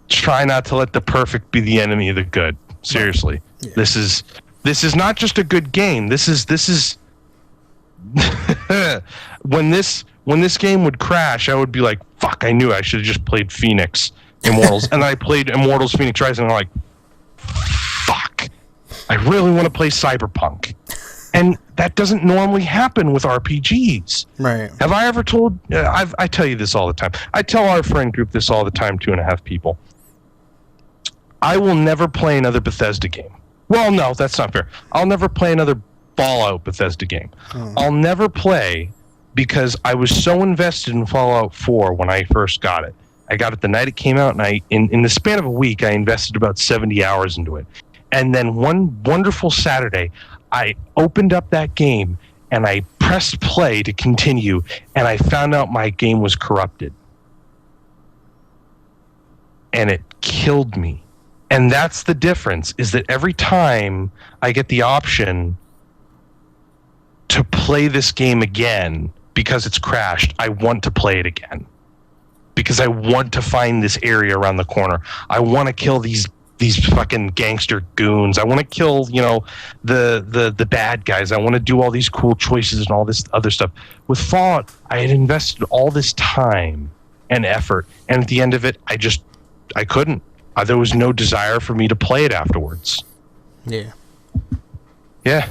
try not to let the perfect be the enemy of the good. Seriously. Yeah. This is not just a good game. This is when this game would crash, I would be like, fuck, I knew I should have just played Phoenix Immortals. And I played Immortals Phoenix Rising, and I'm like, fuck, I really want to play Cyberpunk. And that doesn't normally happen with RPGs. Right. Have I ever told... I tell you this all the time. I tell our friend group this all the time, 2.5 people. I will never play another Bethesda game. Well, no, that's not fair. I'll never play another Fallout Bethesda game. I'll never play because I was so invested in Fallout 4 when I first got it. I got it the night it came out, and in the span of a week, I invested about 70 hours into it. And then one wonderful Saturday, I opened up that game, and I pressed play to continue, and I found out my game was corrupted. And it killed me. And that's the difference, is that every time I get the option to play this game again because it's crashed, I want to play it again. Because I want to find this area around the corner. I want to kill these fucking gangster goons. I want to kill, the bad guys. I want to do all these cool choices and all this other stuff. With Fallout, I had invested all this time and effort, and at the end of it, I couldn't. There was no desire for me to play it afterwards. Yeah. Yeah.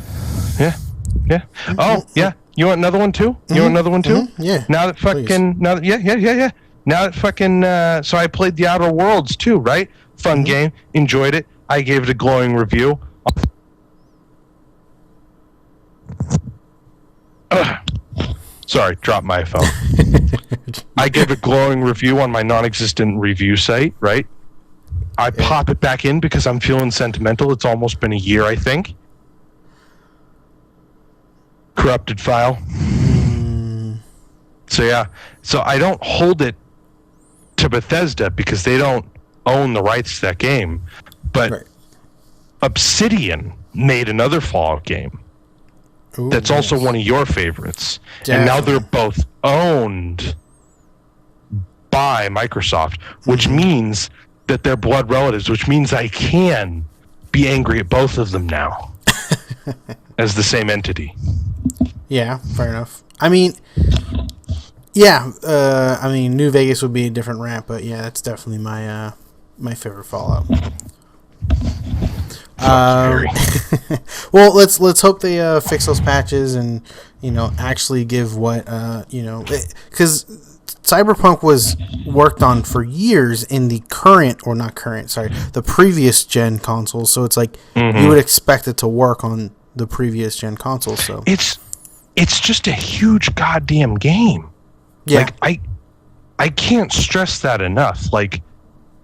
Oh, yeah. You want another one too? You want another one too? Yeah. Now that fucking, yeah. Now that fucking, so I played The Outer Worlds too, right? Fun game. Enjoyed it. I gave it a glowing review. Sorry, dropped my phone. I gave a glowing review on my non-existent review site, right? I pop it back in because I'm feeling sentimental. It's almost been a year, I think. Corrupted file. So yeah. So I don't hold it to Bethesda because they don't own the rights to that game. But Obsidian made another Fallout game. Ooh, that's also one of your favorites. Definitely. And now they're both owned by Microsoft, which means that they're blood relatives, which means I can be angry at both of them now as the same entity. Yeah, fair enough. I mean, yeah, New Vegas would be a different rant, but yeah, that's definitely my my favorite Fallout. Well, let's hope they fix those patches and actually give what because Cyberpunk was worked on for years in the the previous gen consoles. So it's like you would expect it to work on the previous gen consoles. So it's just a huge goddamn game. Yeah. Like I can't stress that enough. Like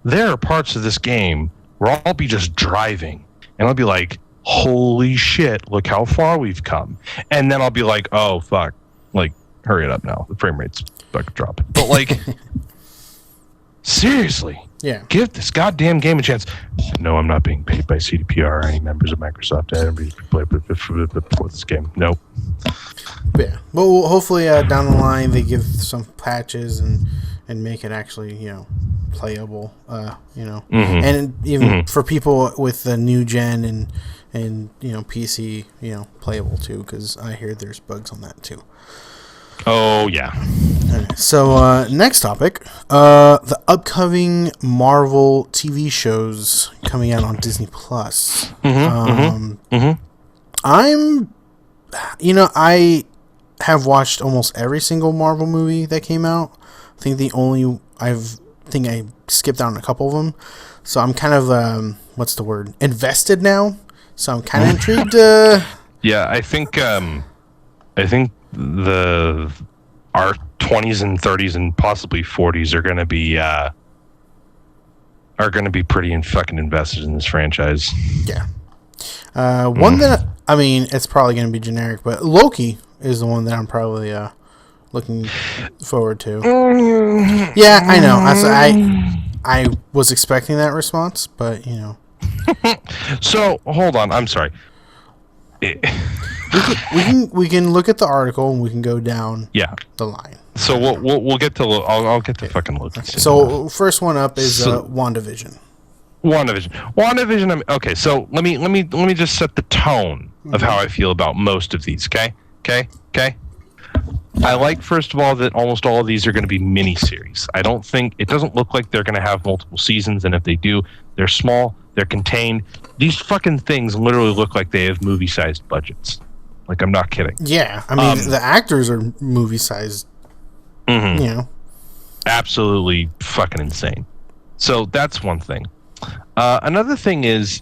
there are parts of this game where I'll be just driving and I'll be like, holy shit, look how far we've come. And then I'll be like, oh fuck, like hurry it up now. The frame rate's fucking dropping. But like seriously. Yeah. Give this goddamn game a chance. No, I'm not being paid by CDPR or any members of Microsoft to play this game. Nope. Yeah. Well, hopefully down the line they give some patches and make it actually, playable. And even for people with the new gen and PC, playable too, because I hear there's bugs on that too. Oh yeah. So next topic, the upcoming Marvel TV shows coming out on Disney Plus. I have watched almost every single Marvel movie that came out. I think I skipped out on a couple of them. So I'm kind of invested now. So I'm kind of intrigued. Yeah, I think the our 20s and 30s and possibly 40s are going to be pretty fucking invested in this franchise. Yeah. One that, I mean, it's probably going to be generic, but Loki is the one that I'm probably looking forward to. Yeah, I know. I was expecting that response, but you know. So hold on, I'm sorry. We can look at the article and we can go down. The line. So we'll get to I'll get to fucking Loki. Okay. So first one up is WandaVision. WandaVision. Okay, so let me just set the tone of how I feel about most of these. Okay. I like, first of all, that almost all of these are going to be miniseries. It doesn't look like they're going to have multiple seasons, and if they do, they're small, they're contained. These fucking things literally look like they have movie-sized budgets. Like, I'm not kidding. Yeah, I mean, the actors are movie-sized. Mm-hmm. You know, absolutely fucking insane. So that's one thing. Another thing is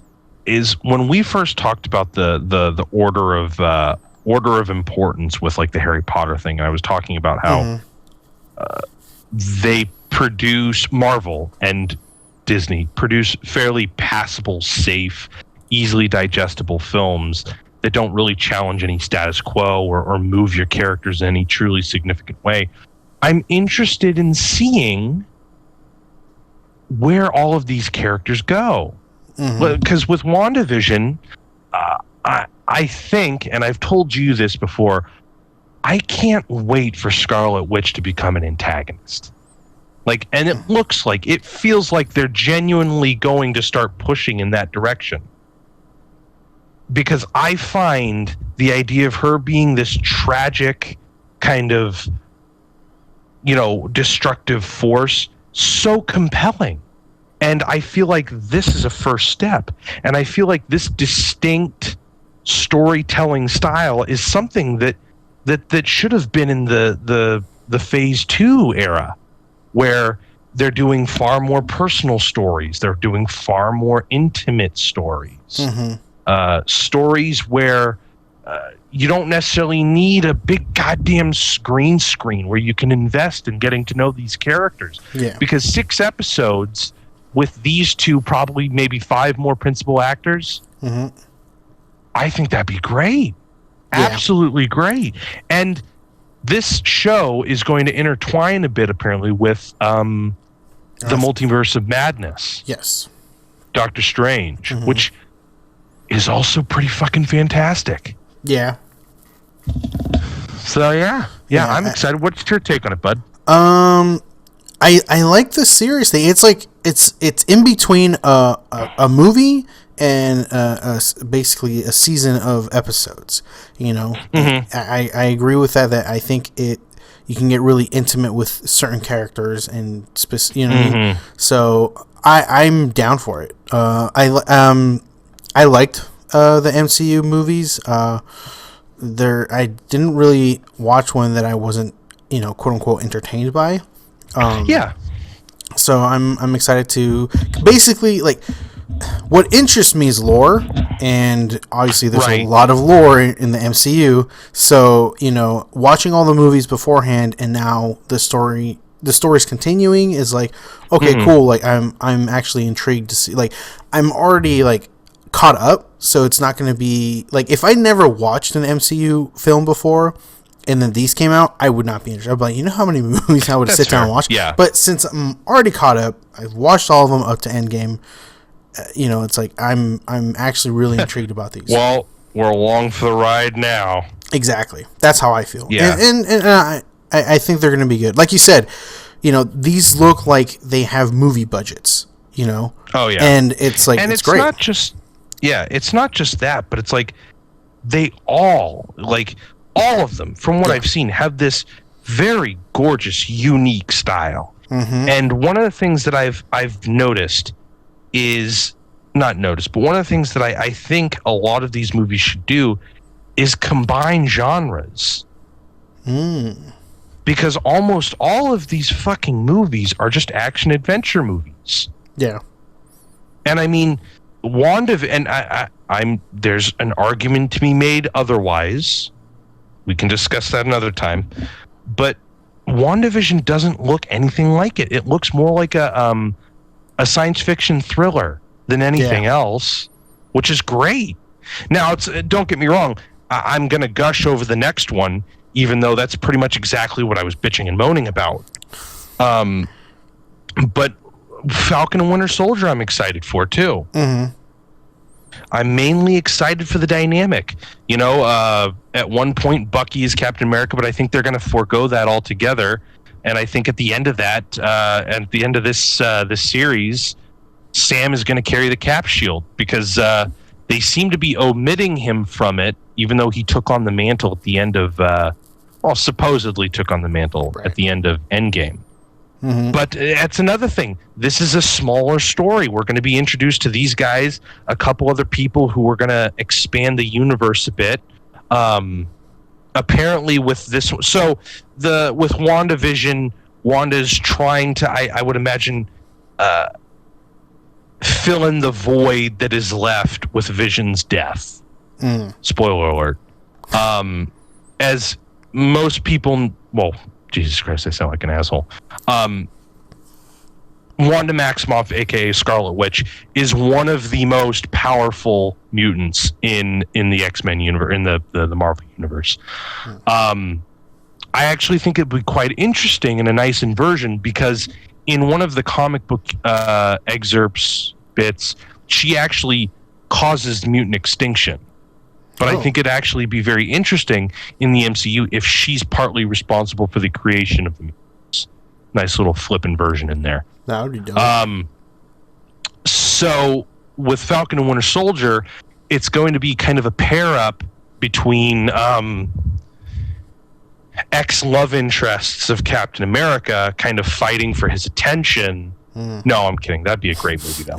when we first talked about the order of importance with like the Harry Potter thing, I was talking about how they produce, Marvel and Disney produce fairly passable, safe, easily digestible films that don't really challenge any status quo or move your characters in any truly significant way. I'm interested in seeing where all of these characters go. Because with WandaVision, I think, and I've told you this before, I can't wait for Scarlet Witch to become an antagonist. Like, and it feels like they're genuinely going to start pushing in that direction. Because I find the idea of her being this tragic kind of, destructive force so compelling. And I feel like this is a first step. And I feel like this distinct storytelling style is something that should have been in the phase 2 era, where they're doing far more personal stories. They're doing far more intimate stories. Stories where you don't necessarily need a big goddamn green screen, where you can invest in getting to know these characters. Yeah. Because 6 episodes with these two, probably maybe 5 more principal actors, I think that'd be great. Yeah. Absolutely great. And this show is going to intertwine a bit, apparently, with the Multiverse of Madness. Yes. Doctor Strange, which is also pretty fucking fantastic. Yeah. So yeah, I'm excited. What's your take on it, bud? I like the series thing. It's like it's in between a movie and basically a season of episodes. I agree with that. That I think you can get really intimate with certain characters and what I mean? So I'm down for it. I liked the MCU movies. I didn't really watch one that I wasn't quote unquote entertained by. So I'm excited to basically, like, what interests me is lore, and obviously there's a lot of lore in the MCU. So watching all the movies beforehand and now the story's continuing is like, okay, cool. Like I'm actually intrigued to see. Like I'm already like caught up, so it's not going to be like, if I never watched an MCU film before and then these came out, I would not be interested. I'd be like, how many movies I would sit down and watch? Yeah. But since I'm already caught up, I've watched all of them up to Endgame. It's like I'm actually really intrigued about these. Well, we're along for the ride now. Exactly. That's how I feel. Yeah. And I think they're going to be good. Like you said, these look like they have movie budgets. Oh yeah. And it's like, and it's great. Not just it's not just that, but it's like they all of them, from what I've seen, have this very gorgeous, unique style. And one of the things that I've noticed is, not noticed, but one of the things that I think a lot of these movies should do is combine genres. Because almost all of these fucking movies are just action adventure movies. Yeah. And I mean, there's an argument to be made otherwise. We can discuss that another time. But WandaVision doesn't look anything like it. It looks more like a science fiction thriller than anything else, which is great. Now, don't get me wrong. I'm going to gush over the next one, even though that's pretty much exactly what I was bitching and moaning about. But Falcon and Winter Soldier, I'm excited for too. Mm-hmm. I'm mainly excited for the dynamic. You know, at one point, Bucky is Captain America, but I think they're going to forego that altogether. And I think at the end of that, at the end of this series, Sam is going to carry the Cap shield because they seem to be omitting him from it, even though he took on the mantle at the end of, supposedly took on the mantle at the end of Endgame. Mm-hmm. But that's another thing. This is a smaller story. We're going to be introduced to these guys, a couple other people who are going to expand the universe a bit. Apparently, with this, with WandaVision, Wanda's trying to, I would imagine, fill in the void that is left with Vision's death. Spoiler alert. As most people, well, Jesus Christ, I sound like an asshole. Wanda Maximoff, aka Scarlet Witch, is one of the most powerful mutants in the X-Men universe, in the Marvel universe. I actually think it'd be quite interesting and a nice inversion because in one of the comic book bits, she actually causes mutant extinction. But I think it'd actually be very interesting in the MCU if she's partly responsible for the creation of the mutants. Nice little flippin' version in there. That would be dope. So with Falcon and Winter Soldier, it's going to be kind of a pair-up between ex-love interests of Captain America kind of fighting for his attention. No, I'm kidding. That'd be a great movie, though.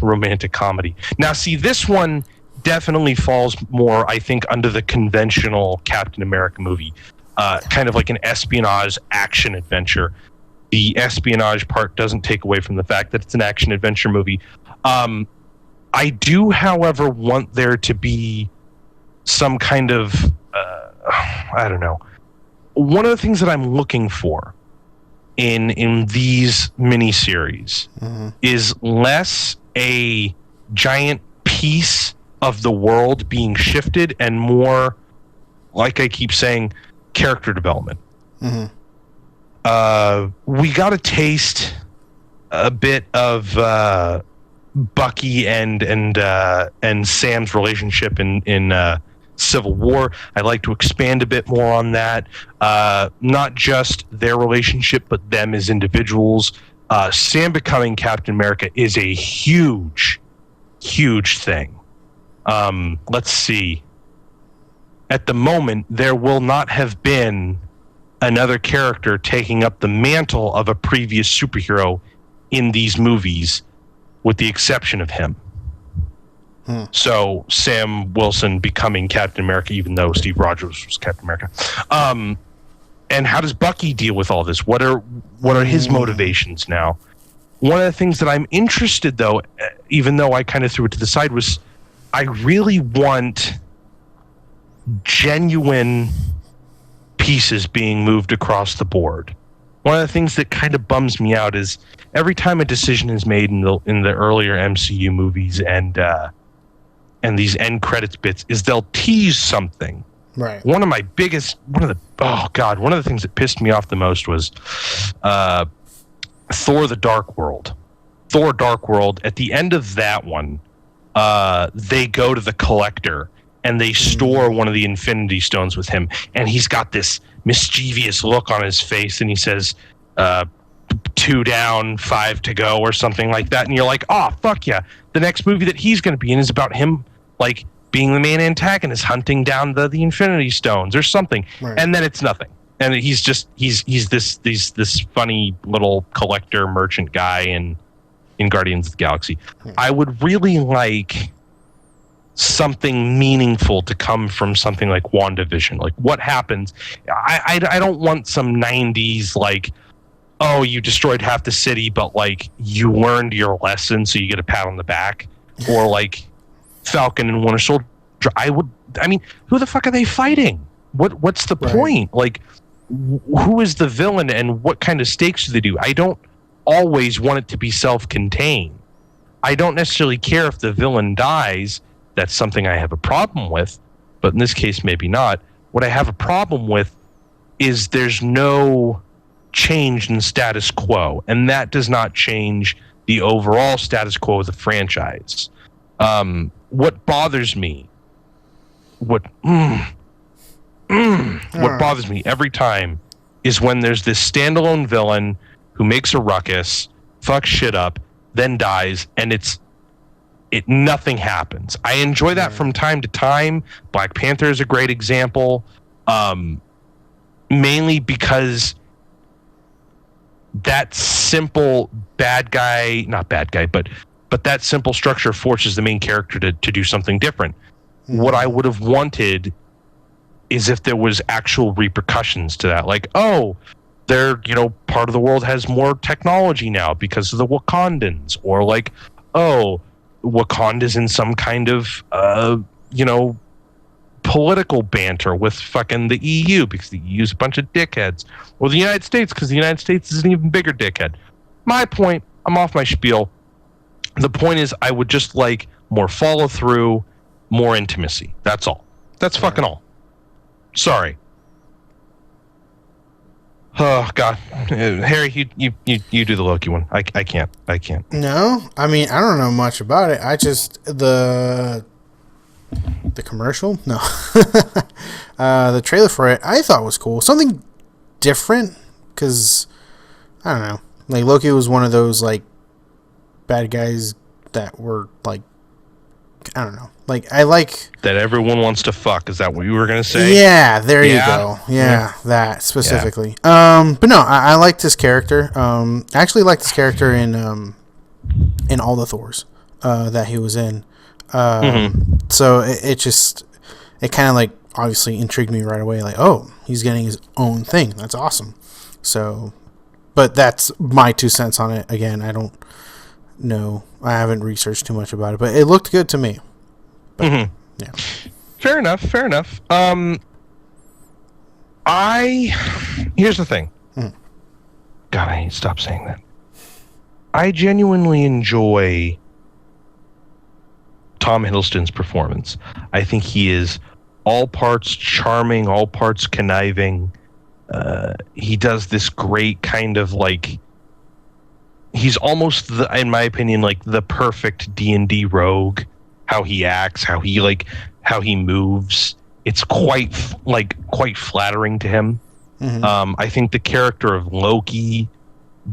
Romantic comedy. Now, see, this one definitely falls more, I think, under the conventional Captain America movie, kind of like an espionage action adventure. The espionage part doesn't take away from the fact that it's an action adventure movie. I do, however, want there to be some kind of, I don't know. One of the things that I'm looking for in these miniseries is less a giant piece of the world being shifted and more, like I keep saying, character development. We got a taste a bit of Bucky and Sam's relationship in Civil War. I'd like to expand a bit more on that. Not just their relationship, but them as individuals. Sam becoming Captain America is a huge thing. Let's see. At the moment, there will not have been another character taking up the mantle of a previous superhero in these movies, with the exception of him. So Sam Wilson becoming Captain America, even though Steve Rogers was Captain America. And how does Bucky deal with all this? What are his motivations now? One of the things that I'm interested, though, even though I kind of threw it to the side, was I really want genuine pieces being moved across the board. One of the things that kind of bums me out is every time a decision is made in the earlier MCU movies and these end credits bits is they'll tease something. Right. One of the things that pissed me off the most was Thor: The Dark World. Thor: Dark World, at the end of that one, they go to the Collector and they store one of the Infinity Stones with him, and he's got this mischievous look on his face, and he says, 2 down, 5 to go, or something like that, and you're like, oh, fuck yeah. The next movie that he's going to be in is about him, like, being the main antagonist, hunting down the Infinity Stones or something, right. And then it's nothing. And he's this funny little collector merchant guy in Guardians of the Galaxy. I would really like something meaningful to come from something like WandaVision. Like, what happens? I don't want some 90s, like, oh, you destroyed half the city, but, like, you learned your lesson, so you get a pat on the back. Or, like, Falcon and Winter Soldier. I mean, who the fuck are they fighting? What's the point? Like, who is the villain and what kind of stakes do they do? I don't always want it to be self-contained. I don't necessarily care if the villain dies. That's something I have a problem with, but in this case, maybe not. What I have a problem with is there's no change in status quo, and that does not change the overall status quo of the franchise. What bothers me, what bothers me every time is when there's this standalone villain who makes a ruckus, fucks shit up, then dies, and nothing happens. I enjoy that from time to time. Black Panther is a great example, mainly because that simple but that simple structure forces the main character to do something different. What I would have wanted is if there was actual repercussions to that, like, oh, they're, part of the world has more technology now because of the Wakandans, or like, oh, Wakanda's in some kind of, political banter with fucking the EU because the EU's a bunch of dickheads, or the United States because the United States is an even bigger dickhead. My point, I'm off my spiel. The point is, I would just like more follow through, more intimacy. That's all. That's fucking all. Sorry. Oh God, Harry, you do the Loki one. I can't. No, I mean, I don't know much about it. I just the commercial, no, the trailer for it, I thought was cool. Something different, because I don't know. Like, Loki was one of those like bad guys that were like, I don't know. Like, I like that everyone wants to fuck. Is that what you were gonna say? Yeah, there you go. Yeah, that specifically. Yeah. But no, I liked this character. I actually liked this character in all the Thors that he was in. So it kind of like obviously intrigued me right away. Like, oh, he's getting his own thing. That's awesome. So, but that's my 2 cents on it. Again, I don't know. I haven't researched too much about it, but it looked good to me. But, yeah. Fair enough. Here's the thing. God, I need to stop saying that. I genuinely enjoy Tom Hiddleston's performance. I think he is all parts charming, all parts conniving. He does this great kind of like, he's almost, in my opinion, like the perfect D&D rogue. How he acts, how he moves. It's quite flattering to him. I think the character of Loki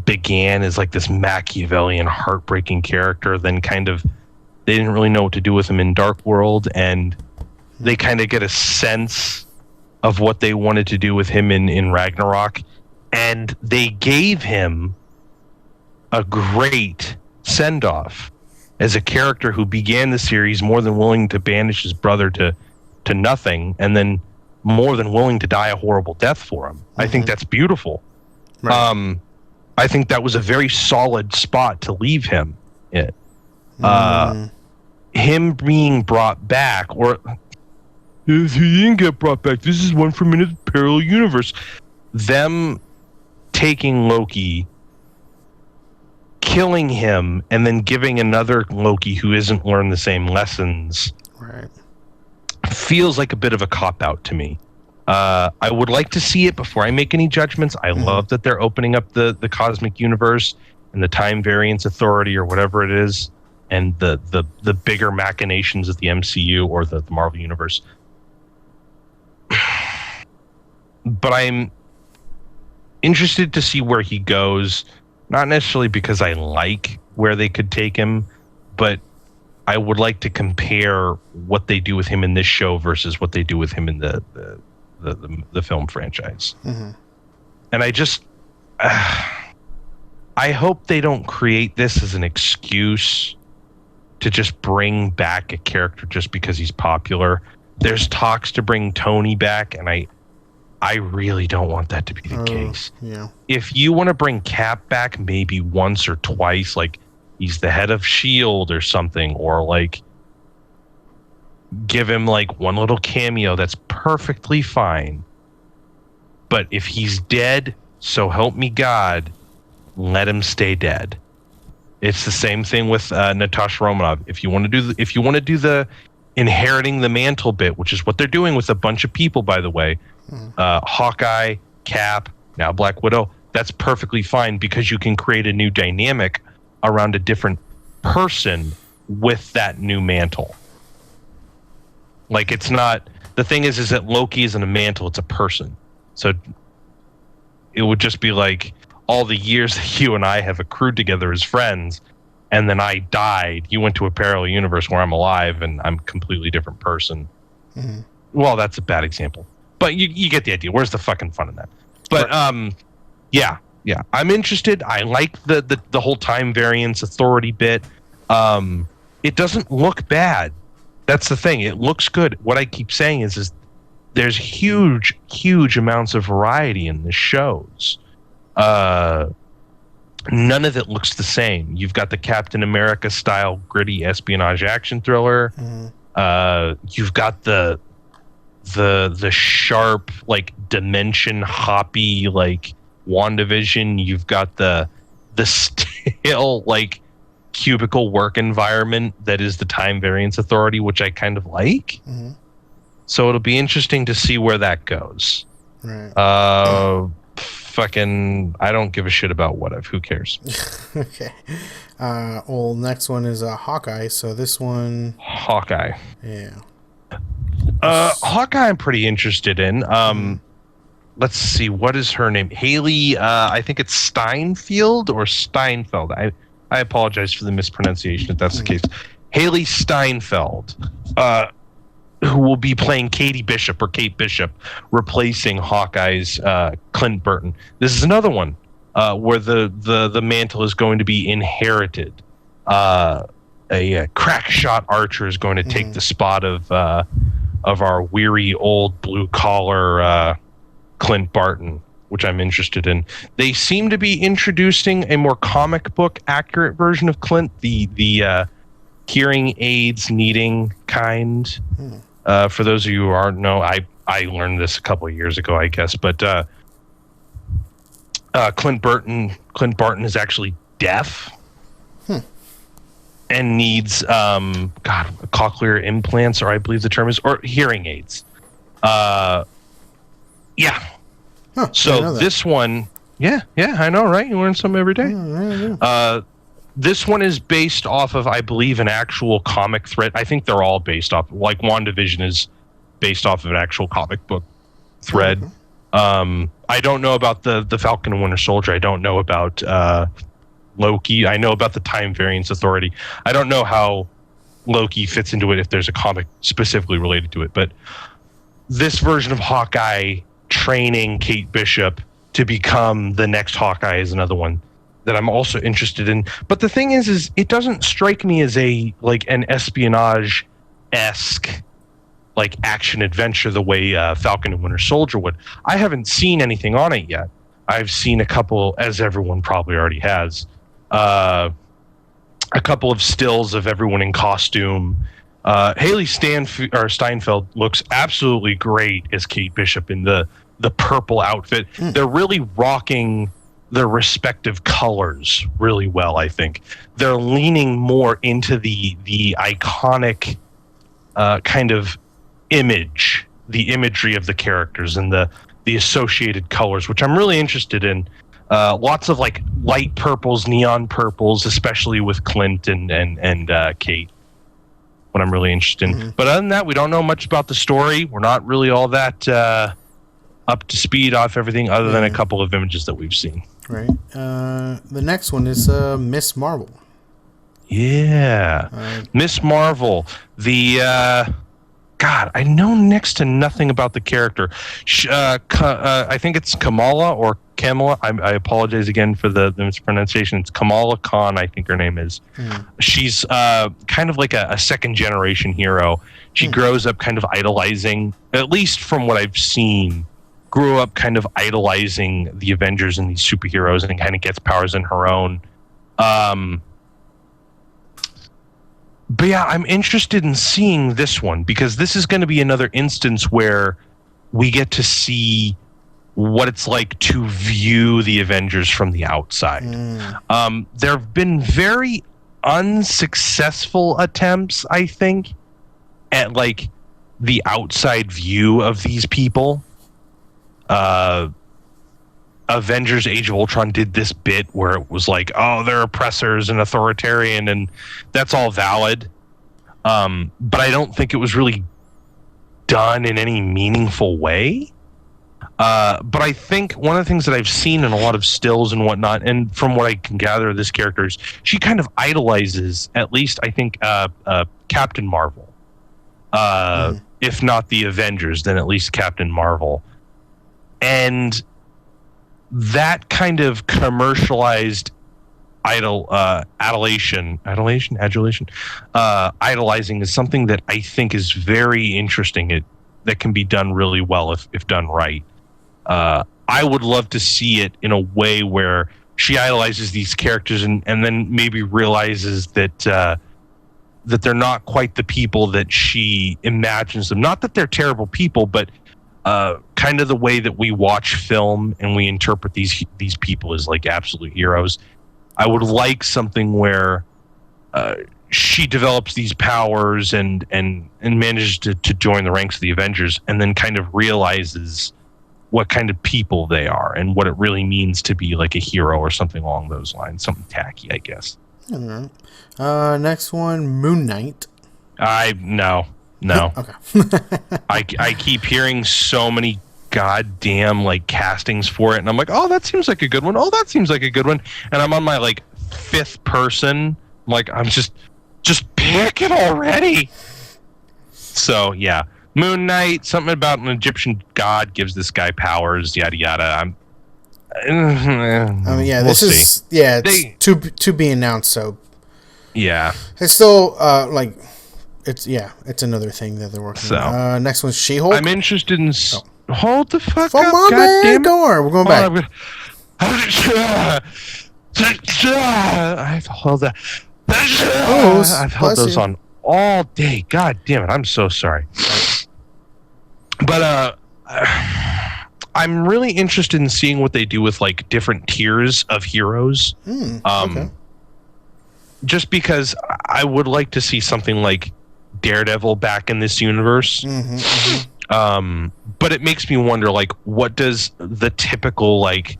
began as like this Machiavellian, heartbreaking character. Then kind of, they didn't really know what to do with him in Dark World, and they kind of get a sense of what they wanted to do with him in Ragnarok, and they gave him a great send-off as a character who began the series more than willing to banish his brother to nothing, and then more than willing to die a horrible death for him. I think that's beautiful. Right. I think that was a very solid spot to leave him in. Him being brought back, or he didn't get brought back. This is one from a parallel universe. Them taking Loki, killing him, and then giving another Loki who isn't learned the same lessons, right, feels like a bit of a cop-out to me. I would like to see it before I make any judgments. I love that they're opening up the cosmic universe and the time variance authority, or whatever it is, and the bigger machinations of the MCU or the Marvel universe. But I'm interested to see where he goes. Not necessarily because I like where they could take him, but I would like to compare what they do with him in this show versus what they do with him in the film franchise. And I just, I hope they don't create this as an excuse to just bring back a character just because he's popular. There's talks to bring Tony back, and I really don't want that to be the case. Yeah. If you want to bring Cap back maybe once or twice, like he's the head of S.H.I.E.L.D. or something, or like give him like one little cameo, that's perfectly fine. But But if he's dead, so help me God, let him stay dead. It's the same thing with Natasha Romanoff. If you want to do the inheriting the mantle bit, which is what they're doing with a bunch of people, by the way, Hawkeye, Cap, now Black Widow, that's perfectly fine because you can create a new dynamic around a different person with that new mantle. Like, it's not, the thing is that Loki isn't a mantle, it's a person. So it would just be like all the years that you and I have accrued together as friends, and then I died. You went to a parallel universe where I'm alive and I'm a completely different person. Mm-hmm. Well, that's a bad example, but you get the idea. Where's the fucking fun in that? But yeah, I'm interested. I like the whole time variance authority bit. It doesn't look bad. That's the thing. It looks good. What I keep saying is there's huge amounts of variety in the shows. None of it looks the same. You've got the Captain America style gritty espionage action thriller. Mm-hmm. You've got the sharp, like, dimension hoppy, like, WandaVision. You've got the still, like, cubicle work environment that is the time variance authority, which I kind of like. Mm-hmm. So it'll be interesting to see where that goes. Right. Fucking, I don't give a shit about what if. Who cares? Okay. Well, next one is Hawkeye. So this one, Hawkeye. Yeah. Hawkeye, I'm pretty interested in. Let's see, what is her name? Haley. I think it's Steinfeld or Steinfeld. I apologize for the mispronunciation if that's the case. Haley Steinfeld, who will be playing Kate Bishop, replacing Hawkeye's Clint Burton. This is another one where the mantle is going to be inherited. A crack shot archer is going to take the spot of our weary old blue collar Clint Barton, which I'm interested in. They seem to be introducing a more comic book accurate version of Clint, the hearing aids needing kind. For those of you who aren't know, I learned this a couple of years ago, I guess, but Clint Barton is actually deaf and needs cochlear implants, or I believe the term is, or hearing aids. Yeah. Huh, so this one, yeah, I know, right? You learn something every day. This one is based off of, I believe, an actual comic thread. I think they're all based off, like WandaVision is based off of an actual comic book thread. I don't know about the Falcon and Winter Soldier. I don't know about Loki. I know about the Time Variance Authority. I don't know how Loki fits into it if there's a comic specifically related to it. But this version of Hawkeye training Kate Bishop to become the next Hawkeye is another one that I'm also interested in. But the thing is it doesn't strike me as an espionage-esque like action adventure the way Falcon and Winter Soldier would. I haven't seen anything on it yet. I've seen a couple, as everyone probably already has, a couple of stills of everyone in costume. Haley Steinfeld looks absolutely great as Kate Bishop in the purple outfit. They're really rocking their respective colors really well, I think. They're leaning more into the iconic kind of image, the imagery of the characters and the associated colors, which I'm really interested in. Lots of like light purples, neon purples, especially with Clint and Kate. What I'm really interested in. But other than that, we don't know much about the story. We're not really all that up to speed off everything other than a couple of images that we've seen. Right. The next one is Miss Marvel. Yeah. Miss Marvel. The... God, I know next to nothing about the character. I think it's Kamala or Kamala. I apologize again for the mispronunciation. It's Kamala Khan, I think her name is. She's kind of like a second generation hero. She grows up kind of idolizing, at least from what I've seen, grew up kind of idolizing the Avengers and these superheroes and kind of gets powers in her own. But yeah, I'm interested in seeing this one because this is going to be another instance where we get to see what it's like to view the Avengers from the outside. There have been very unsuccessful attempts, I think, at like the outside view of these people. Avengers Age of Ultron did this bit where it was like, oh, they're oppressors and authoritarian, and that's all valid. But I don't think it was really done in any meaningful way. But I think one of the things that I've seen in a lot of stills and whatnot, and from what I can gather of this character, is she kind of idolizes, at least I think, Captain Marvel. If not the Avengers, then at least Captain Marvel. And that kind of commercialized adulation, idolizing is something that I think is very interesting. That can be done really well if done right. I would love to see it in a way where she idolizes these characters and then maybe realizes that that they're not quite the people that she imagines them. Not that they're terrible people, but kind of the way that we watch film and we interpret these people as like absolute heroes. I would like something where she develops these powers and manages to join the ranks of the Avengers, and then kind of realizes what kind of people they are and what it really means to be like a hero or something along those lines. Something tacky, I guess. All right. Next one, Moon Knight. No. Okay. I keep hearing so many goddamn like castings for it, and I'm like, oh, that seems like a good one. Oh, that seems like a good one. And I'm on my like fifth person. Like, I'm just pick it already. So yeah, Moon Knight. Something about an Egyptian god gives this guy powers. Yada yada. It's to be announced. So yeah, it's still it's another thing that they're working on. Next one's She-Hulk. I'm interested in. Hold the fuck up! God damn it! Don't worry, we're going back. I've held that. I've held those on all day. God damn it! I'm so sorry. But I'm really interested in seeing what they do with like different tiers of heroes. Okay. Just because I would like to see something like Daredevil back in this universe. But it makes me wonder, like, what does the typical, like...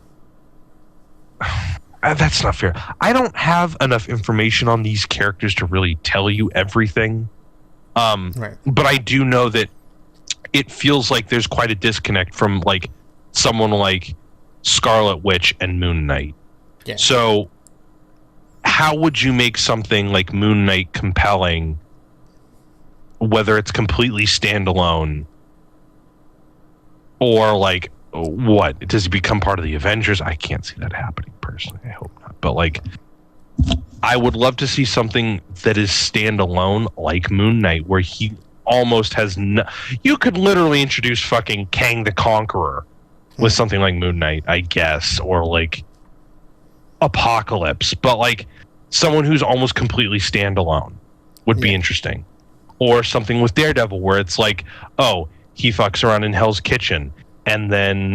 that's not fair. I don't have enough information on these characters to really tell you everything. Right. But I do know that it feels like there's quite a disconnect from, like, someone like Scarlet Witch and Moon Knight. Yeah. So, how would you make something like Moon Knight compelling, whether it's completely standalone? Or like, what? Does he become part of the Avengers? I can't see that happening personally. I hope not. But like, I would love to see something that is standalone, like Moon Knight, where he almost has no... You could literally introduce fucking Kang the Conqueror with something like Moon Knight, I guess, or like Apocalypse. But like, someone who's almost completely standalone would be interesting. Or something with Daredevil, where it's like, oh, he fucks around in Hell's Kitchen, and then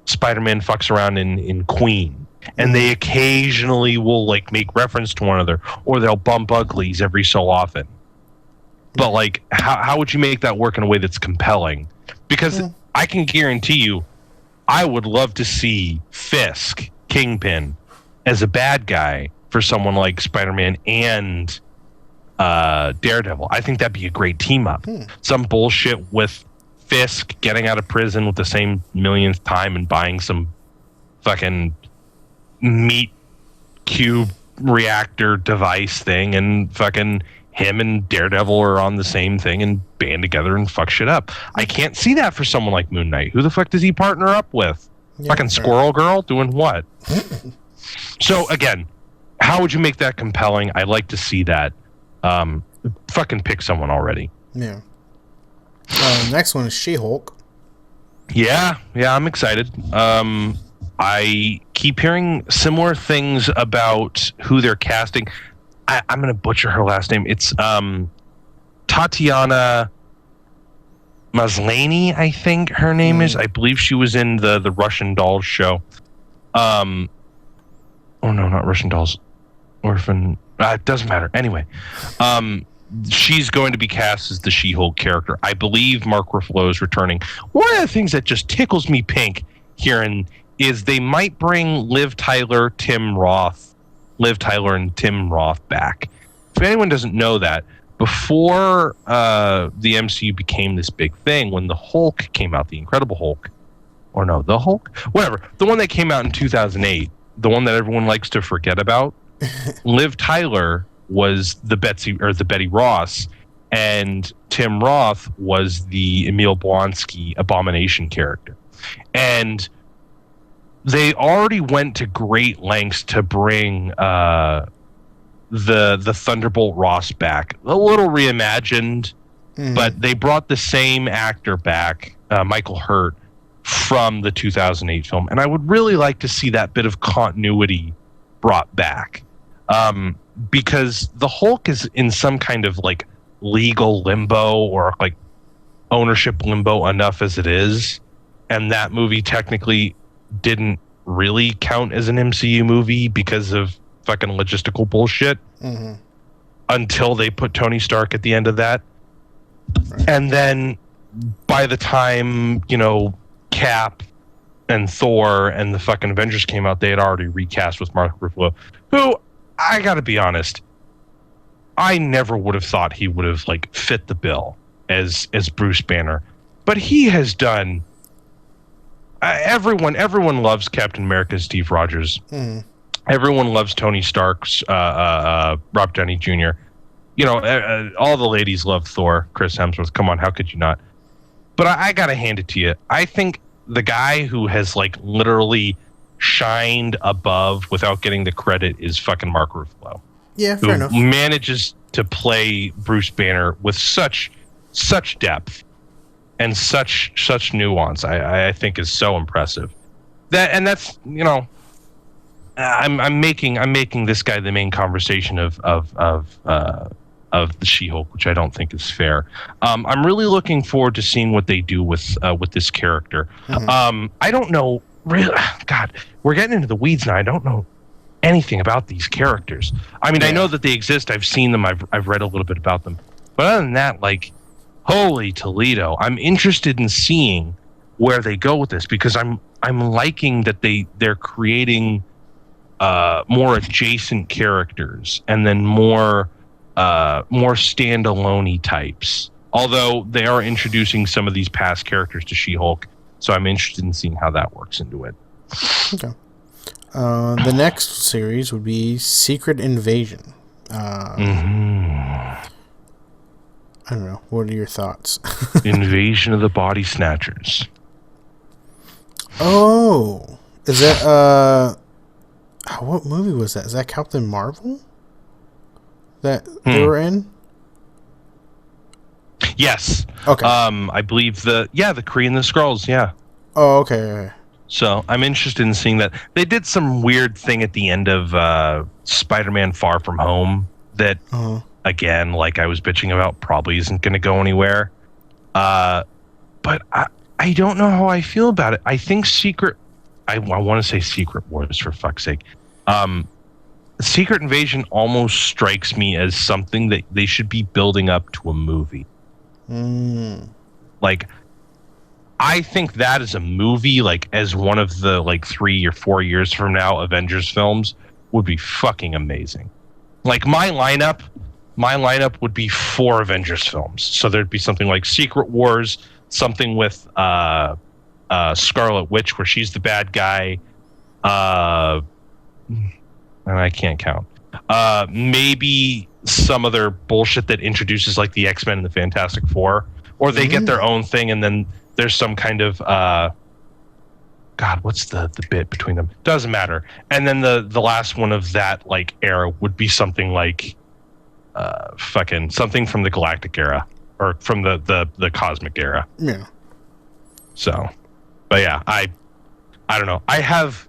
Spider-Man fucks around in Queen, and they occasionally will like make reference to one another, or they'll bump uglies every so often. But like, how would you make that work in a way that's compelling? Because I can guarantee you, I would love to see Fisk, Kingpin, as a bad guy for someone like Spider-Man and Daredevil. I think that'd be a great team up. Some bullshit with Fisk getting out of prison with the same millionth time and buying some fucking meat cube reactor device thing, and fucking him and Daredevil are on the same thing and band together and fuck shit up. I can't see that for someone like Moon Knight. Who the fuck does he partner up with? Fucking Squirrel Girl doing what? So again, how would you make that compelling? I'd like to see that. Fucking pick someone already. Yeah. Next one is She-Hulk. Yeah, I'm excited. I keep hearing similar things about who they're casting. I'm going to butcher her last name. It's Tatiana Maslany, I think her name is. I believe she was in the Russian Dolls show. Oh no, not Russian Dolls. Orphan. It doesn't matter. Anyway, she's going to be cast as the She-Hulk character. I believe Mark Ruffalo is returning. One of the things that just tickles me pink hearing is they might bring Liv Tyler and Tim Roth back. If anyone doesn't know that, before the MCU became this big thing, when the Hulk came out, the Incredible Hulk, or no, the Hulk, whatever, the one that came out in 2008, the one that everyone likes to forget about, Liv Tyler was the Betty Ross, and Tim Roth was the Emil Blonsky Abomination character. And they already went to great lengths to bring the Thunderbolt Ross back, a little reimagined, but they brought the same actor back, Michael Hurt, from the 2008 film, and I would really like to see that bit of continuity brought back, because the Hulk is in some kind of like legal limbo or like ownership limbo enough as it is, and that movie technically didn't really count as an MCU movie because of fucking logistical bullshit until they put Tony Stark at the end of that. Right. And then by the time, Cap and Thor and the fucking Avengers came out, they had already recast with Mark Ruffalo, who, I gotta be honest, I never would have thought he would have like fit the bill as Bruce Banner. But he has done everyone loves Captain America, Steve Rogers. Everyone loves Tony Stark's Robert Downey Jr. All the ladies love Thor, Chris Hemsworth. Come on, how could you not? But I gotta hand it to you. I think the guy who has like literally shined above without getting the credit is fucking Mark Ruffalo. Yeah, fair enough. Manages to play Bruce Banner with such depth and such nuance. I think is so impressive. That's I'm making this guy the main conversation of the She-Hulk, which I don't think is fair. I'm really looking forward to seeing what they do with this character. I don't know, really. God, we're getting into the weeds now. I don't know anything about these characters. I mean, I know that they exist. I've seen them. I've read a little bit about them. But other than that, like, holy Toledo, I'm interested in seeing where they go with this, because I'm liking that they're creating more adjacent characters and then more standalone-y types. Although they are introducing some of these past characters to She-Hulk, so I'm interested in seeing how that works into it. Okay. The next series would be Secret Invasion. I don't know. What are your thoughts? Invasion of the Body Snatchers. Oh, is that what movie was that? Is that Captain Marvel that they were in? Yes. Okay. I believe the Kree and the Skrulls. Yeah. Oh, okay. So I'm interested in seeing that. They did some weird thing at the end of Spider-Man: Far From Home that, again, like I was bitching about, probably isn't going to go anywhere. But I don't know how I feel about it. I think I want to say Secret Wars, for fuck's sake. Secret Invasion almost strikes me as something that they should be building up to a movie. Like, I think that is a movie, like, as one of the, like, 3 or 4 years from now Avengers films would be fucking amazing. Like, my lineup would be 4 Avengers films. So there'd be something like Secret Wars, something with Scarlet Witch, where she's the bad guy. And I can't count. Maybe some other bullshit that introduces like the X-Men and the Fantastic Four, or they get their own thing, and then there's some kind of God, what's the bit between them? Doesn't matter. And then the last one of that like era would be something like fucking something from the Galactic era, or from the Cosmic era. Yeah. So, but yeah, I don't know. I have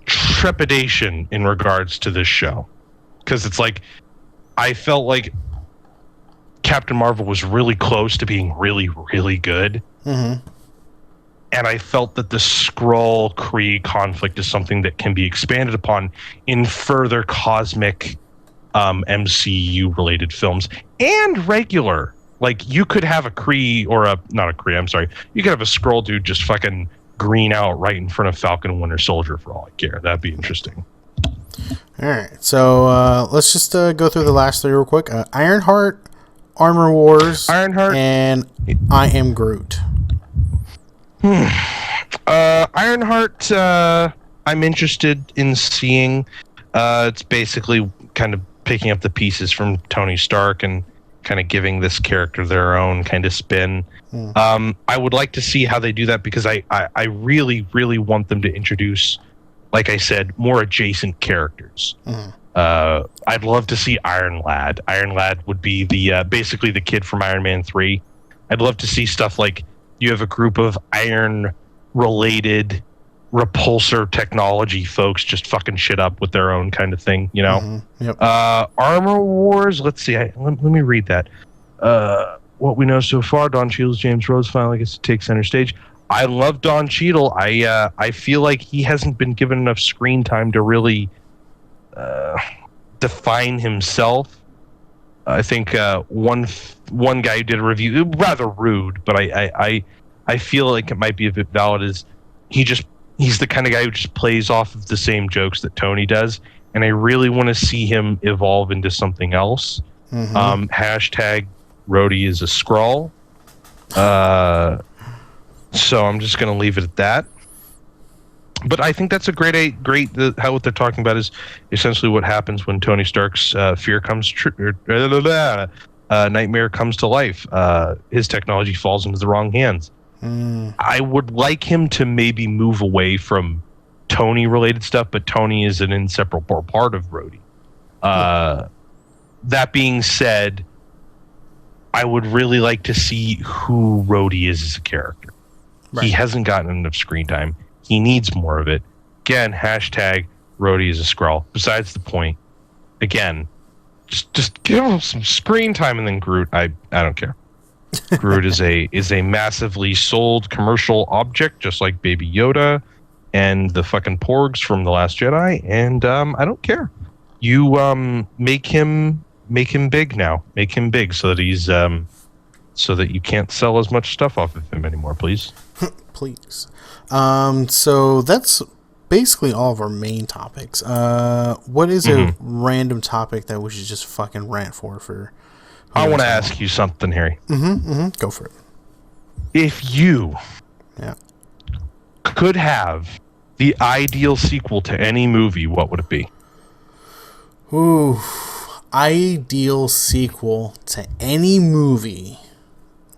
trepidation in regards to this show, because it's like I felt like Captain Marvel was really close to being really, really good. Mm-hmm. And I felt that the Skrull-Kree conflict is something that can be expanded upon in further cosmic MCU-related films and regular. Like, you could have a Kree or not a Kree, I'm sorry. You could have a Skrull dude just fucking green out right in front of Falcon and Winter Soldier for all I care. That'd be interesting. All right. So let's just go through the last three real quick. Ironheart, Armor Wars, and I Am Groot. Ironheart, I'm interested in seeing. It's basically kind of picking up the pieces from Tony Stark and kind of giving this character their own kind of spin. I would like to see how they do that because I really, really want them to introduce, like I said, more adjacent characters. I'd love to see Iron Lad. Iron Lad would be the basically the kid from Iron Man 3. I'd love to see stuff like you have a group of iron-related repulsor technology folks just fucking shit up with their own kind of thing, you know? Yep. Armor Wars, let's see. Let me read that. What we know so far, Don Cheadle's James Rhodes finally gets to take center stage. I love Don Cheadle. I feel like he hasn't been given enough screen time to really define himself. I think one guy who did a review, rather rude, but I feel like it might be a bit valid, is he's the kind of guy who just plays off of the same jokes that Tony does, and I really want to see him evolve into something else. Hashtag Rhodey is a Skrull. So I'm just going to leave it at that. But I think that's a great how what they're talking about is essentially what happens when Tony Stark's fear comes true. Nightmare comes to life. His technology falls into the wrong hands. I would like him to maybe move away from Tony-related stuff, but Tony is an inseparable part of Rhodey. That being said, I would really like to see who Rhodey is as a character. Right. He hasn't gotten enough screen time. He needs more of it. Again, hashtag Rhodey is a Skrull. Besides the point, again, just give him some screen time, and then Groot. I don't care. Groot is a massively sold commercial object, just like Baby Yoda and the fucking Porgs from The Last Jedi, and I don't care. You make him big now. Make him big so that he's so that you can't sell as much stuff off of him anymore, please. Please. So that's basically all of our main topics. What is a random topic that we should just fucking rant for? I want to ask you something, Harry. Go for it. If you could have the ideal sequel to any movie, what would it be? Ooh, ideal sequel to any movie.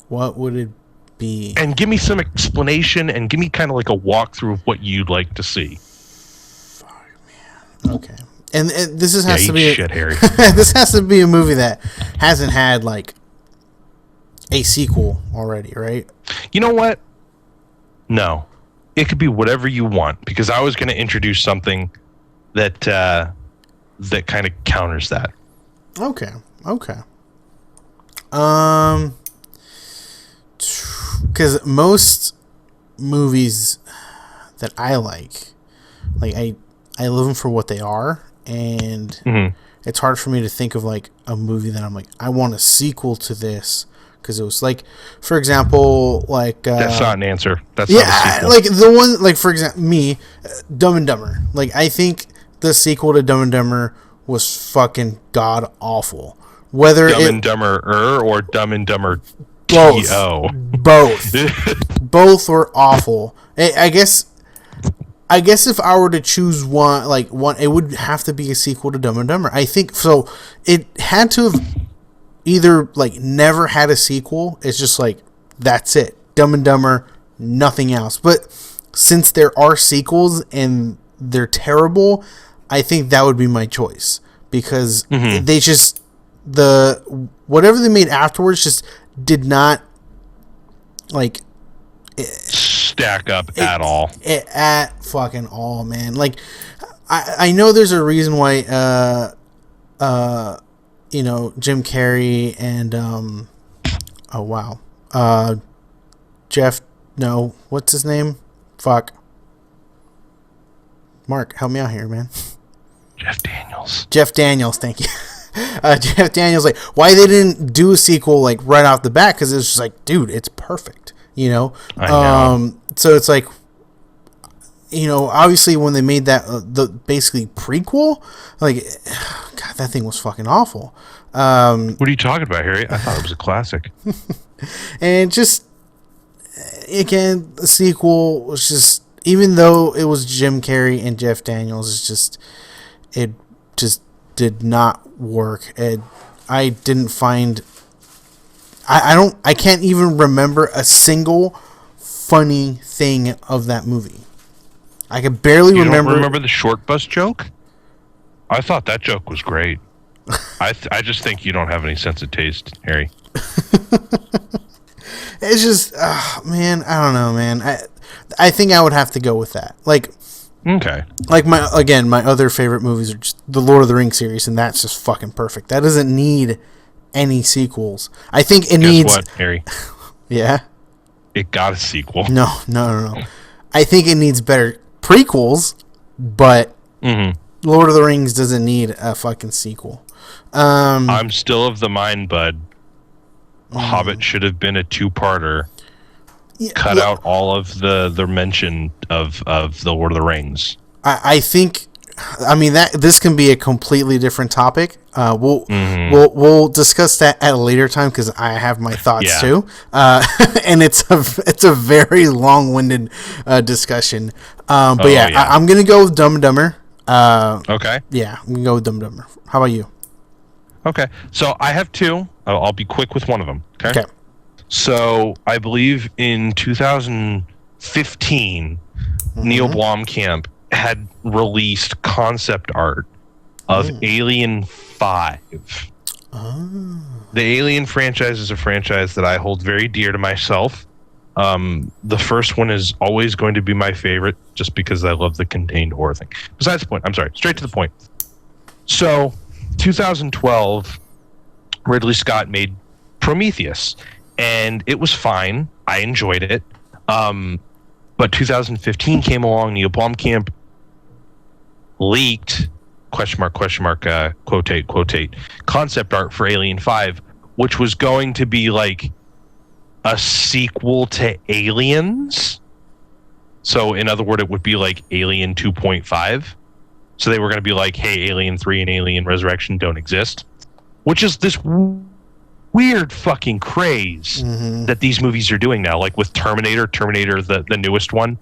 What would it be? And give me some explanation and give me kind of like a walkthrough of what you'd like to see. Fuck, man. Okay. And this has to be shit, Harry. This has to be a movie that hasn't had like a sequel already, right? You know what? No. It could be whatever you want, because I was going to introduce something that that kind of counters that. Okay. Because most movies that I like I love them for what they are, and it's hard for me to think of like a movie that I'm like, I want a sequel to this, because it was like, for example, like that's not an answer. That's not a sequel. Like the one, like for example, me, Dumb and Dumber. Like I think the sequel to Dumb and Dumber was fucking god awful. Whether Dumb and Dumber or Dumb and Dumber both, both, both were awful. I guess if I were to choose one, it would have to be a sequel to Dumb and Dumber. I think so. It had to have either like never had a sequel. It's just like that's it, Dumb and Dumber, nothing else. But since there are sequels and they're terrible, I think that would be my choice, because they just whatever they made afterwards just did not like stack up at all. At fucking all, man. Like I know there's a reason why Jim Carrey and oh wow, Jeff. No, what's his name? Fuck. Mark, help me out here, man. Jeff Daniels. Jeff Daniels, thank you. Jeff Daniels, like, why they didn't do a sequel like right off the bat? Because it's just like, dude, it's perfect, I know. So it's like, obviously when they made that the basically prequel, like, God, that thing was fucking awful. What are you talking about, Harry? I thought it was a classic. And just again, the sequel was just, even though it was Jim Carrey and Jeff Daniels, it just did not work. I didn't find. I can't even remember a single funny thing of that movie. I could barely remember. Don't remember the short bus joke? I thought that joke was great. I just think you don't have any sense of taste, Harry. It's just, man, I don't know, man. I think I would have to go with that. Like, okay. Like my other favorite movies are just the Lord of the Rings series, and that's just fucking perfect. That doesn't need any sequels. I think it needs. Guess what, Harry? Yeah. It got a sequel. No. I think it needs better prequels, but Lord of the Rings doesn't need a fucking sequel. I'm still of the mind, bud. Hobbit should have been a two-parter. Cut out all of the mention of the Lord of the Rings. I think, that this can be a completely different topic. We'll discuss that at a later time because I have my thoughts too. And it's a very long-winded discussion. I'm gonna go with Dumb and Dumber. Okay. Yeah, I'm gonna go with Dumb and Dumber. How about you? Okay, so I have two. I'll be quick with one of them. Okay. So I believe in 2015, Neil Blomkamp had released concept art of Alien 5. Oh. The Alien franchise is a franchise that I hold very dear to myself. The first one is always going to be my favorite just because I love the contained horror thing. Besides the point, I'm sorry, straight to the point. So 2012, Ridley Scott made Prometheus, and it was fine. I enjoyed it. But 2015 came along. Neil Blomkamp leaked quotate concept art for Alien 5, which was going to be like a sequel to Aliens. So in other words, it would be like Alien 2.5. So they were going to be like, hey, Alien 3 and Alien Resurrection don't exist, which is this weird fucking craze that these movies are doing now, like with Terminator, the newest one,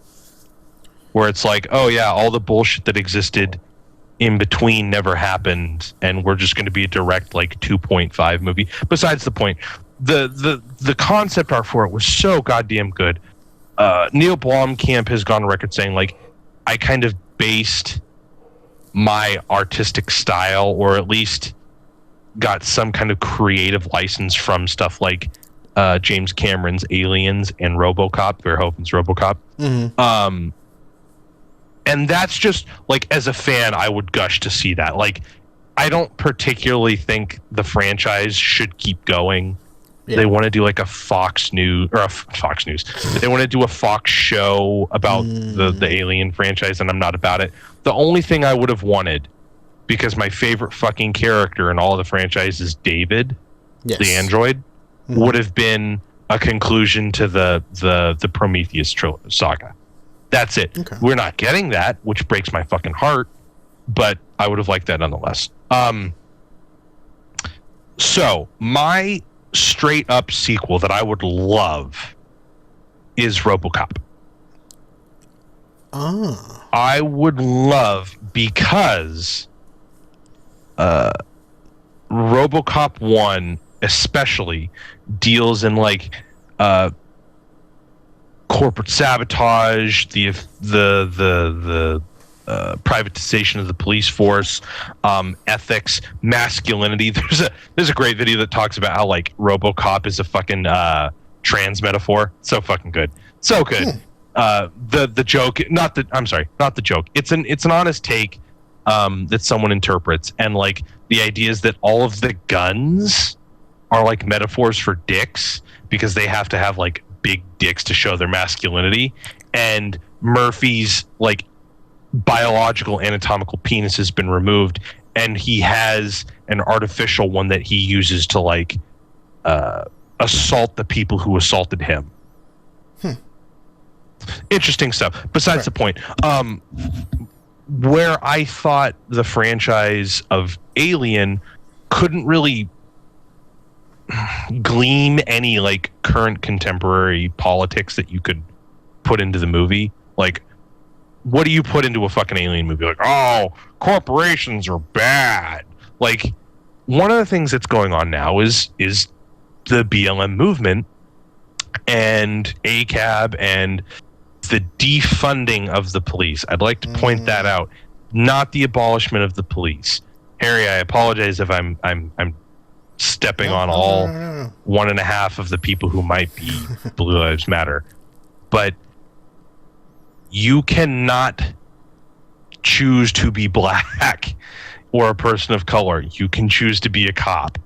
where it's like, oh yeah, all the bullshit that existed in between never happened, and we're just going to be a direct like 2.5 movie. Besides the point, the concept art for it was so goddamn good. Neil Blomkamp has gone on record saying, like, I kind of based my artistic style, or at least got some kind of creative license from stuff like James Cameron's Aliens and RoboCop, Verhoeven's RoboCop. And that's just, like, as a fan, I would gush to see that. Like, I don't particularly think the franchise should keep going. Yeah. They want to do like a Fox News. They want to do a Fox show about the Alien franchise, and I'm not about it. The only thing I would have wanted, because my favorite fucking character in all of the franchise is David, the android, would have been a conclusion to the Prometheus saga. That's it. Okay. We're not getting that, which breaks my fucking heart, but I would have liked that nonetheless. So my straight up sequel that I would love is RoboCop. Oh. I would love, because RoboCop 1 especially deals in like corporate sabotage, the privatization of the police force, ethics, masculinity. There's a great video that talks about how like RoboCop is a fucking trans metaphor. So fucking good, so good. The joke, not the joke. It's an honest take that someone interprets, and like the idea is that all of the guns are like metaphors for dicks because they have to have like big dicks to show their masculinity, and Murphy's like biological anatomical penis has been removed, and he has an artificial one that he uses to like assault the people who assaulted him. Interesting stuff. Besides the point, where I thought the franchise of Alien couldn't really glean any like current contemporary politics that you could put into the movie. Like, what do you put into a fucking Alien movie? Like, oh, corporations are bad. Like, one of the things that's going on now is the BLM movement and ACAB and the defunding of the police. I'd like to point that out. Not the abolishment of the police. Harry, I apologize if I'm stepping on all 1.5 of the people who might be Blue Lives Matter. But you cannot choose to be black or a person of color. You can choose to be a cop.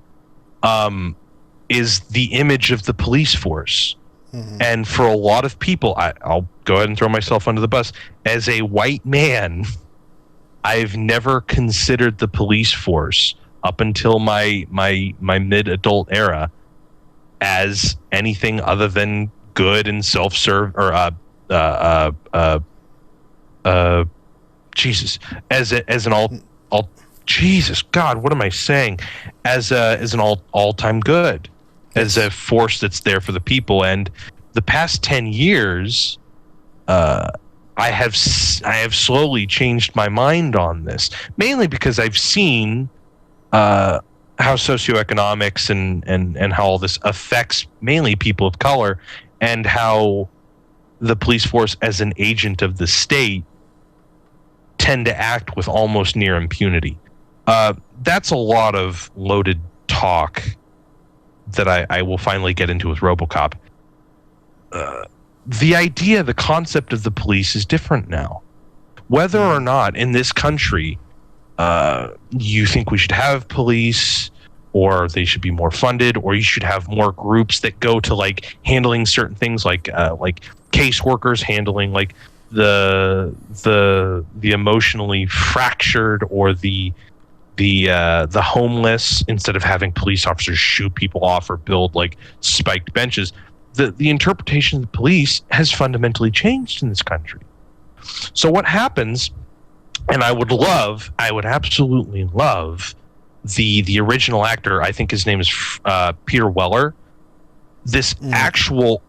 Is the image of the police force. And for a lot of people, I'll go ahead and throw myself under the bus. As a white man, I've never considered the police force up until my mid-adult era as anything other than good and self-serve or Jesus, as an all Jesus God, what am I saying? As an all-time good. As a force that's there for the people. And the past 10 years, I have slowly changed my mind on this, mainly because I've seen how socioeconomics and how all this affects mainly people of color, and how the police force as an agent of the state tend to act with almost near impunity. That's a lot of loaded talk that I will finally get into with RoboCop. The idea, the concept of the police is different now. Whether or not in this country you think we should have police, or they should be more funded, or you should have more groups that go to like handling certain things, like caseworkers handling like the emotionally fractured or the homeless, instead of having police officers shoot people off or build like spiked benches. The interpretation of the police has fundamentally changed in this country. So what happens, and I would absolutely love the original actor, I think his name is Peter Weller, this actual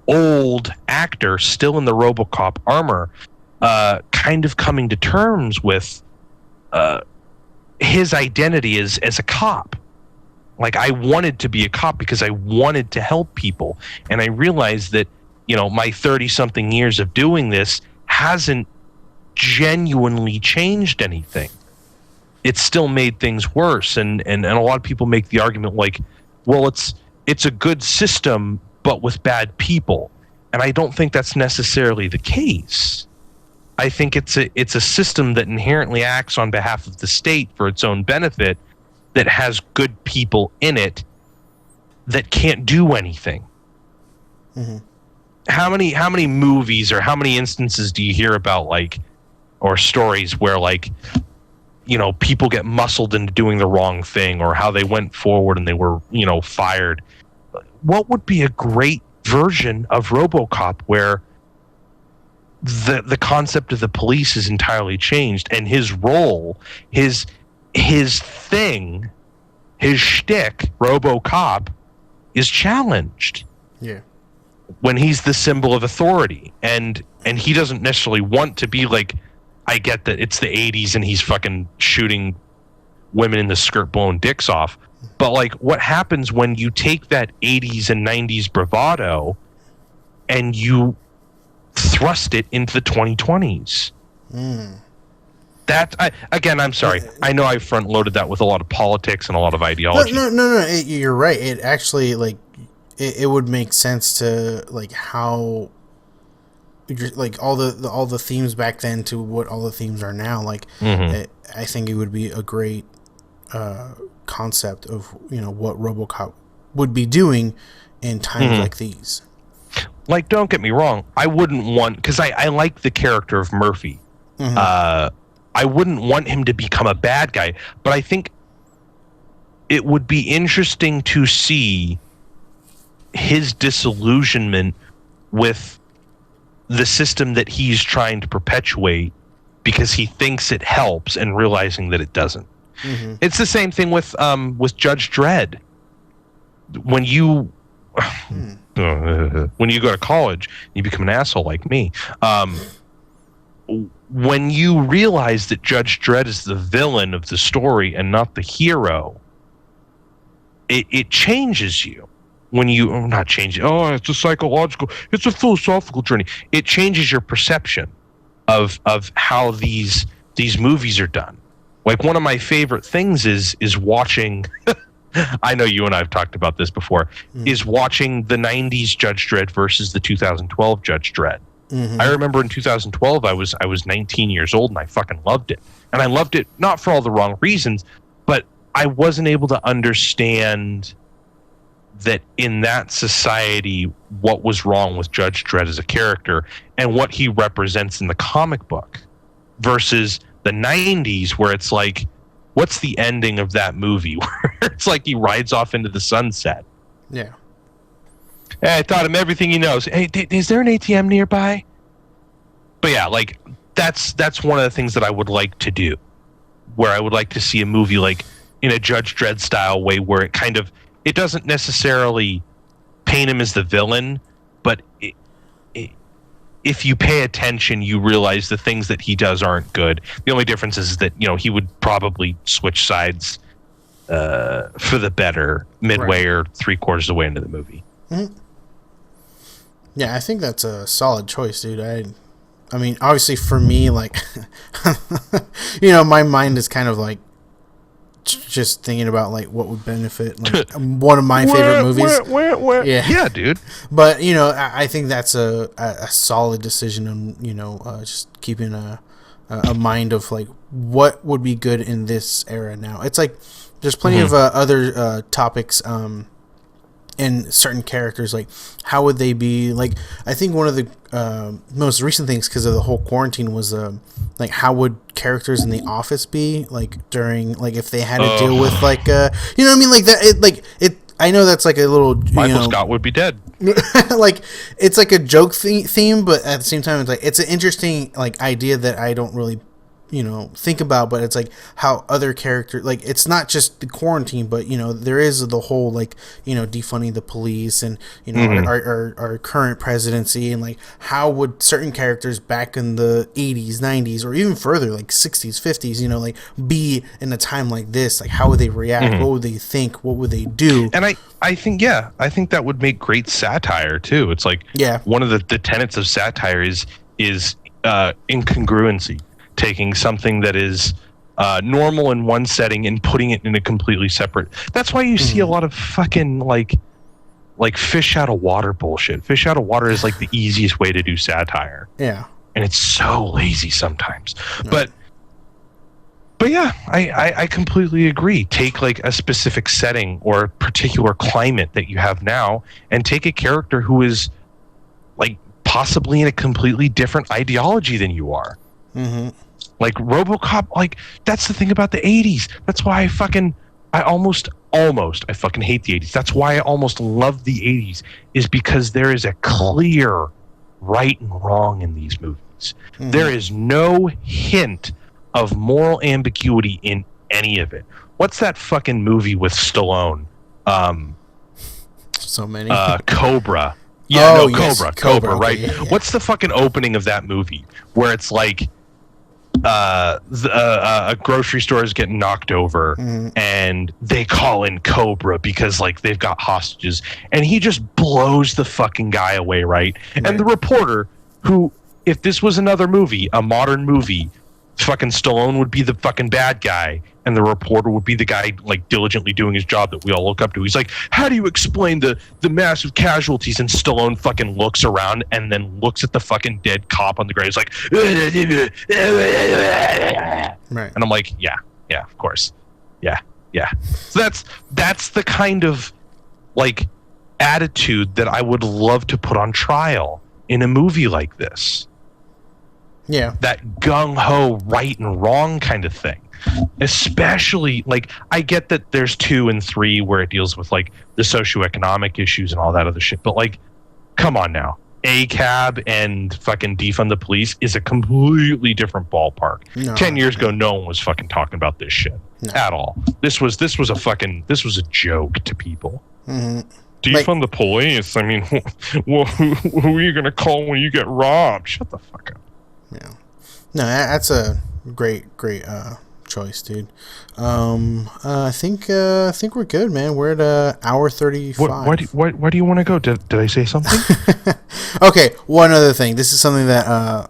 old actor still in the RoboCop armor, kind of coming to terms with his identity as a cop. Like, I wanted to be a cop because I wanted to help people. And I realized that, my 30-something years of doing this hasn't genuinely changed anything. It's still made things worse. And a lot of people make the argument like, well, it's a good system, but with bad people. And I don't think that's necessarily the case. I think it's a system that inherently acts on behalf of the state for its own benefit, that has good people in it that can't do anything. How many movies or how many instances do you hear about, like, or stories where, like, people get muscled into doing the wrong thing, or how they went forward and they were, fired? What would be a great version of RoboCop where the concept of the police is entirely changed, and his role, his thing, his shtick, RoboCop, is challenged. Yeah. When he's the symbol of authority, and he doesn't necessarily want to be like, I get that it's the 80s and he's fucking shooting women in the skirt blowing dicks off, but like, what happens when you take that 80s and 90s bravado and you thrust it into the 2020s? That, I'm sorry. I know I front loaded that with a lot of politics and a lot of ideology. No. You're right. It actually, like, it would make sense to, like, how, like all the themes back then to what all the themes are now. Like, I think it would be a great concept of what RoboCop would be doing in times like these. Like, don't get me wrong, I wouldn't want, because I like the character of Murphy. I wouldn't want him to become a bad guy, but I think it would be interesting to see his disillusionment with the system that he's trying to perpetuate because he thinks it helps and realizing that it doesn't. It's the same thing with Judge Dredd. When you when you go to college, you become an asshole like me. When you realize that Judge Dredd is the villain of the story and not the hero, it changes you. When you not change it. Oh, it's a psychological, it's a philosophical journey. It changes your perception of how these movies are done. Like, one of my favorite things is watching. I know you and I have talked about this before. Is watching the '90s Judge Dredd versus the 2012 Judge Dredd. I remember in 2012 I was 19 years old and I fucking loved it. And I loved it not for all the wrong reasons, but I wasn't able to understand that in that society what was wrong with Judge Dredd as a character and what he represents in the comic book versus the 90s, where it's like, what's the ending of that movie where it's like he rides off into the sunset? Yeah. Hey, I taught him everything he knows. Hey, is there an ATM nearby? But yeah, like, that's one of the things that I would like to do, where I would like to see a movie like in a Judge Dredd style way, where it kind of, it doesn't necessarily paint him as the villain, but if you pay attention, you realize the things that he does aren't good. The only difference is that, he would probably switch sides for the better midway or 3/4 of the way into the movie. Yeah, I think that's a solid choice, dude. I mean, obviously for me, like, my mind is kind of like just thinking about like what would benefit like one of my favorite movies. Yeah, dude. But I think that's a solid decision on just keeping a mind of like what would be good in this era now. It's like there's plenty of other topics and certain characters, like how would they be, like I think one of the most recent things because of the whole quarantine was like how would characters in The Office be like during, like if they had to deal with like what I mean, like that it I know that's like a little Michael Scott would be dead. Like it's like a joke theme, but at the same time it's like it's an interesting like idea that I don't really think about, but it's like how other characters, like it's not just the quarantine, but there is the whole like defunding the police and our current presidency, and like how would certain characters back in the 80s 90s or even further like 60s 50s like be in a time like this, like how would they react, what would they think, what would they do? And I think that would make great satire too. It's like one of the tenets of satire is incongruency. Taking something that is normal in one setting and putting it in a completely separate. That's why you see a lot of fucking like fish out of water bullshit. Fish out of water is like the easiest way to do satire. Yeah, and it's so lazy sometimes. No. But yeah, I completely agree. Take like a specific setting or a particular climate that you have now, and take a character who is like possibly in a completely different ideology than you are. Like RoboCop, like that's the thing about the 80s. That's why I fucking hate the 80s. That's why I almost love the 80s, is because there is a clear right and wrong in these movies. There is no hint of moral ambiguity in any of it. What's that fucking movie with Stallone? So many. Cobra. Cobra, right? Yeah. What's the fucking opening of that movie where it's like a grocery store is getting knocked over and they call in Cobra because like they've got hostages, and he just blows the fucking guy away, right? And the reporter, who, if this was another movie, a modern movie, fucking Stallone would be the fucking bad guy and the reporter would be the guy like diligently doing his job that we all look up to. He's like, how do you explain the massive casualties? And Stallone fucking looks around and then looks at the fucking dead cop on the grave. He's like, Right. and I'm like, yeah, of course. Yeah. So that's the kind of like attitude that I would love to put on trial in a movie like this. Yeah. That gung-ho right and wrong kind of thing. Especially, like, I get that there's 2 and 3 where it deals with, like, the socioeconomic issues and all that other shit. But, like, come on now. ACAB and fucking defund the police is a completely different ballpark. No, 10 years ago, no one was fucking talking about this shit at all. This was a joke to people. Mm-hmm. Defund the police? I mean, who are you going to call when you get robbed? Shut the fuck up. Yeah. No, that's a great choice, dude. I think we're good, man. We're at hour 35. Why do you want to go? Did I say something? Okay, one other thing. This is something that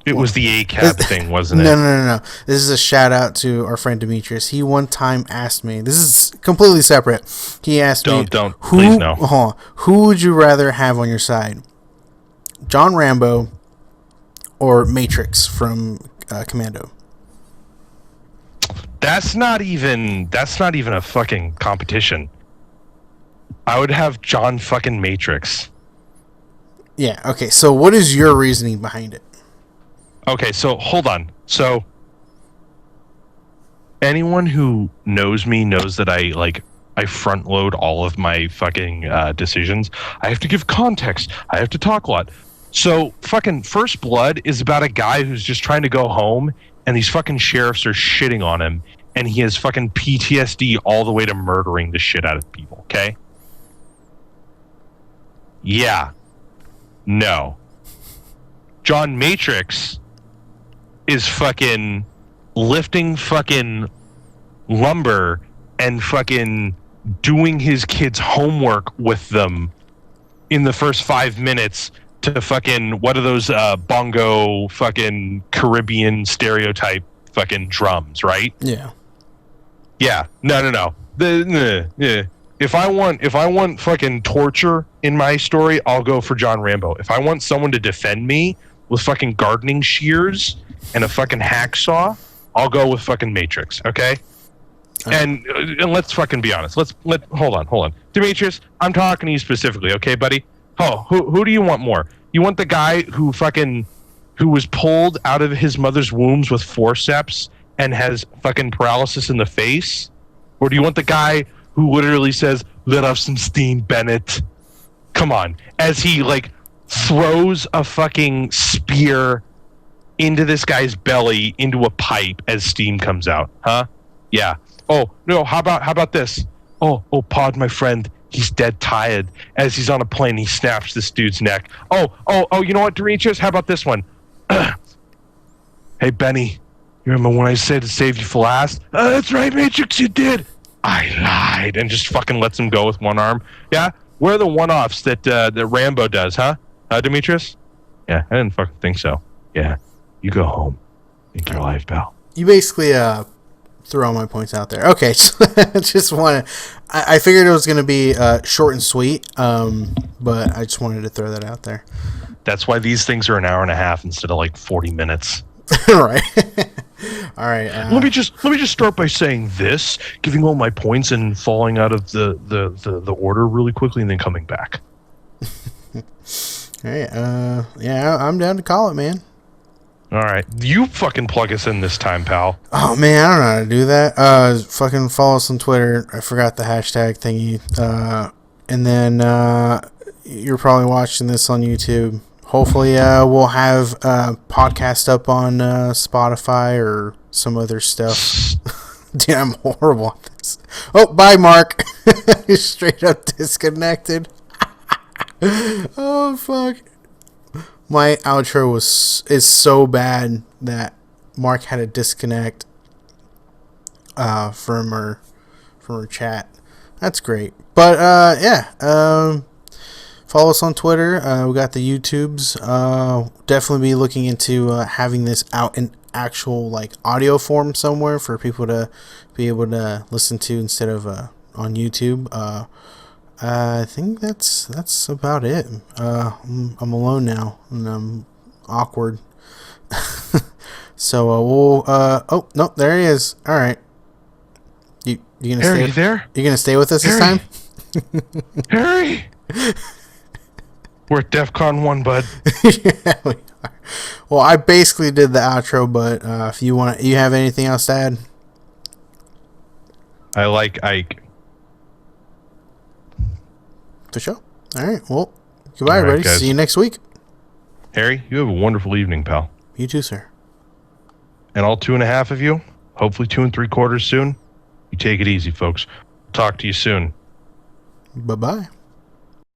it was the ACAB thing, wasn't it? No. This is a shout out to our friend Demetrius. He one time asked me. This is completely separate. He asked me, please no. Who would you rather have on your side? John Rambo or Matrix from Commando? That's not even a fucking competition. I would have John fucking Matrix. Yeah, okay. So what is your reasoning behind it? Okay, so hold on. So anyone who knows me knows that I front load all of my fucking decisions. I have to give context. I have to talk a lot. So fucking First Blood is about a guy who's just trying to go home, and these fucking sheriffs are shitting on him, and he has fucking PTSD all the way to murdering the shit out of people, okay? Yeah. No. John Matrix is fucking lifting fucking lumber and fucking doing his kids' homework with them in the first 5 minutes to fucking, what are those bongo fucking Caribbean stereotype fucking drums, right? Yeah. Yeah. No. Yeah. If I want fucking torture in my story, I'll go for John Rambo. If I want someone to defend me with fucking gardening shears and a fucking hacksaw, I'll go with fucking Matrix, okay? And let's fucking be honest. Hold on. Demetrius, I'm talking to you specifically, okay, buddy? Oh, who do you want more? You want the guy who was pulled out of his mother's wombs with forceps and has fucking paralysis in the face? Or do you want the guy who literally says, "Let off some steam, Bennett"? Come on. As he like throws a fucking spear into this guy's belly into a pipe as steam comes out, huh? Yeah. Oh no. How about this? Oh, Pod, my friend, he's dead tired. As he's on a plane, he snaps this dude's neck. Oh. You know what, Demetrius? How about this one? Hey, Benny, you remember when I said to save you for last? That's right, Matrix. You did. I lied, and just fucking lets him go with one arm. Yeah. Where are the one-offs that Rambo does, huh? Demetrius? Yeah, I didn't fucking think so. Yeah. You go home. Think your life, pal. You basically threw all my points out there. Okay, so just want to... I figured it was going to be short and sweet, but I just wanted to throw that out there. That's why these things are an hour and a half instead of like 40 minutes. Right. All right. Let me just start by saying this, giving all my points and falling out of the order really quickly and then coming back. All right. Yeah, I'm down to call it, man. All right. You fucking plug us in this time, pal. Oh, man, I don't know how to do that. Fucking follow us on Twitter. I forgot the hashtag thingy. And then you're probably watching this on YouTube. Hopefully, we'll have a podcast up on Spotify or some other stuff. Dude, I'm horrible at this. Oh, bye, Mark. Straight up disconnected. Oh, fuck. My outro is so bad that Mark had to disconnect from her chat. That's great. But yeah, follow us on Twitter. We got the YouTubes. Definitely be looking into having this out in actual like audio form somewhere for people to be able to listen to instead of on YouTube. I think that's about it. I'm alone now and I'm awkward. So we'll oh no, there he is. All right. You gonna Harry, stay there? You gonna stay with us Harry. this time? Harry! We're at DEFCON 1, bud. Yeah, we are. Well, I basically did the outro, but if you have anything else to add? I like Ike. For sure. All right. Well, goodbye, All right, everybody. guys. See you next week. Harry, you have a wonderful evening, pal. You too, sir. And all 2.5 of you, hopefully 2 3/4 soon. You take it easy, folks. Talk to you soon. Bye-bye.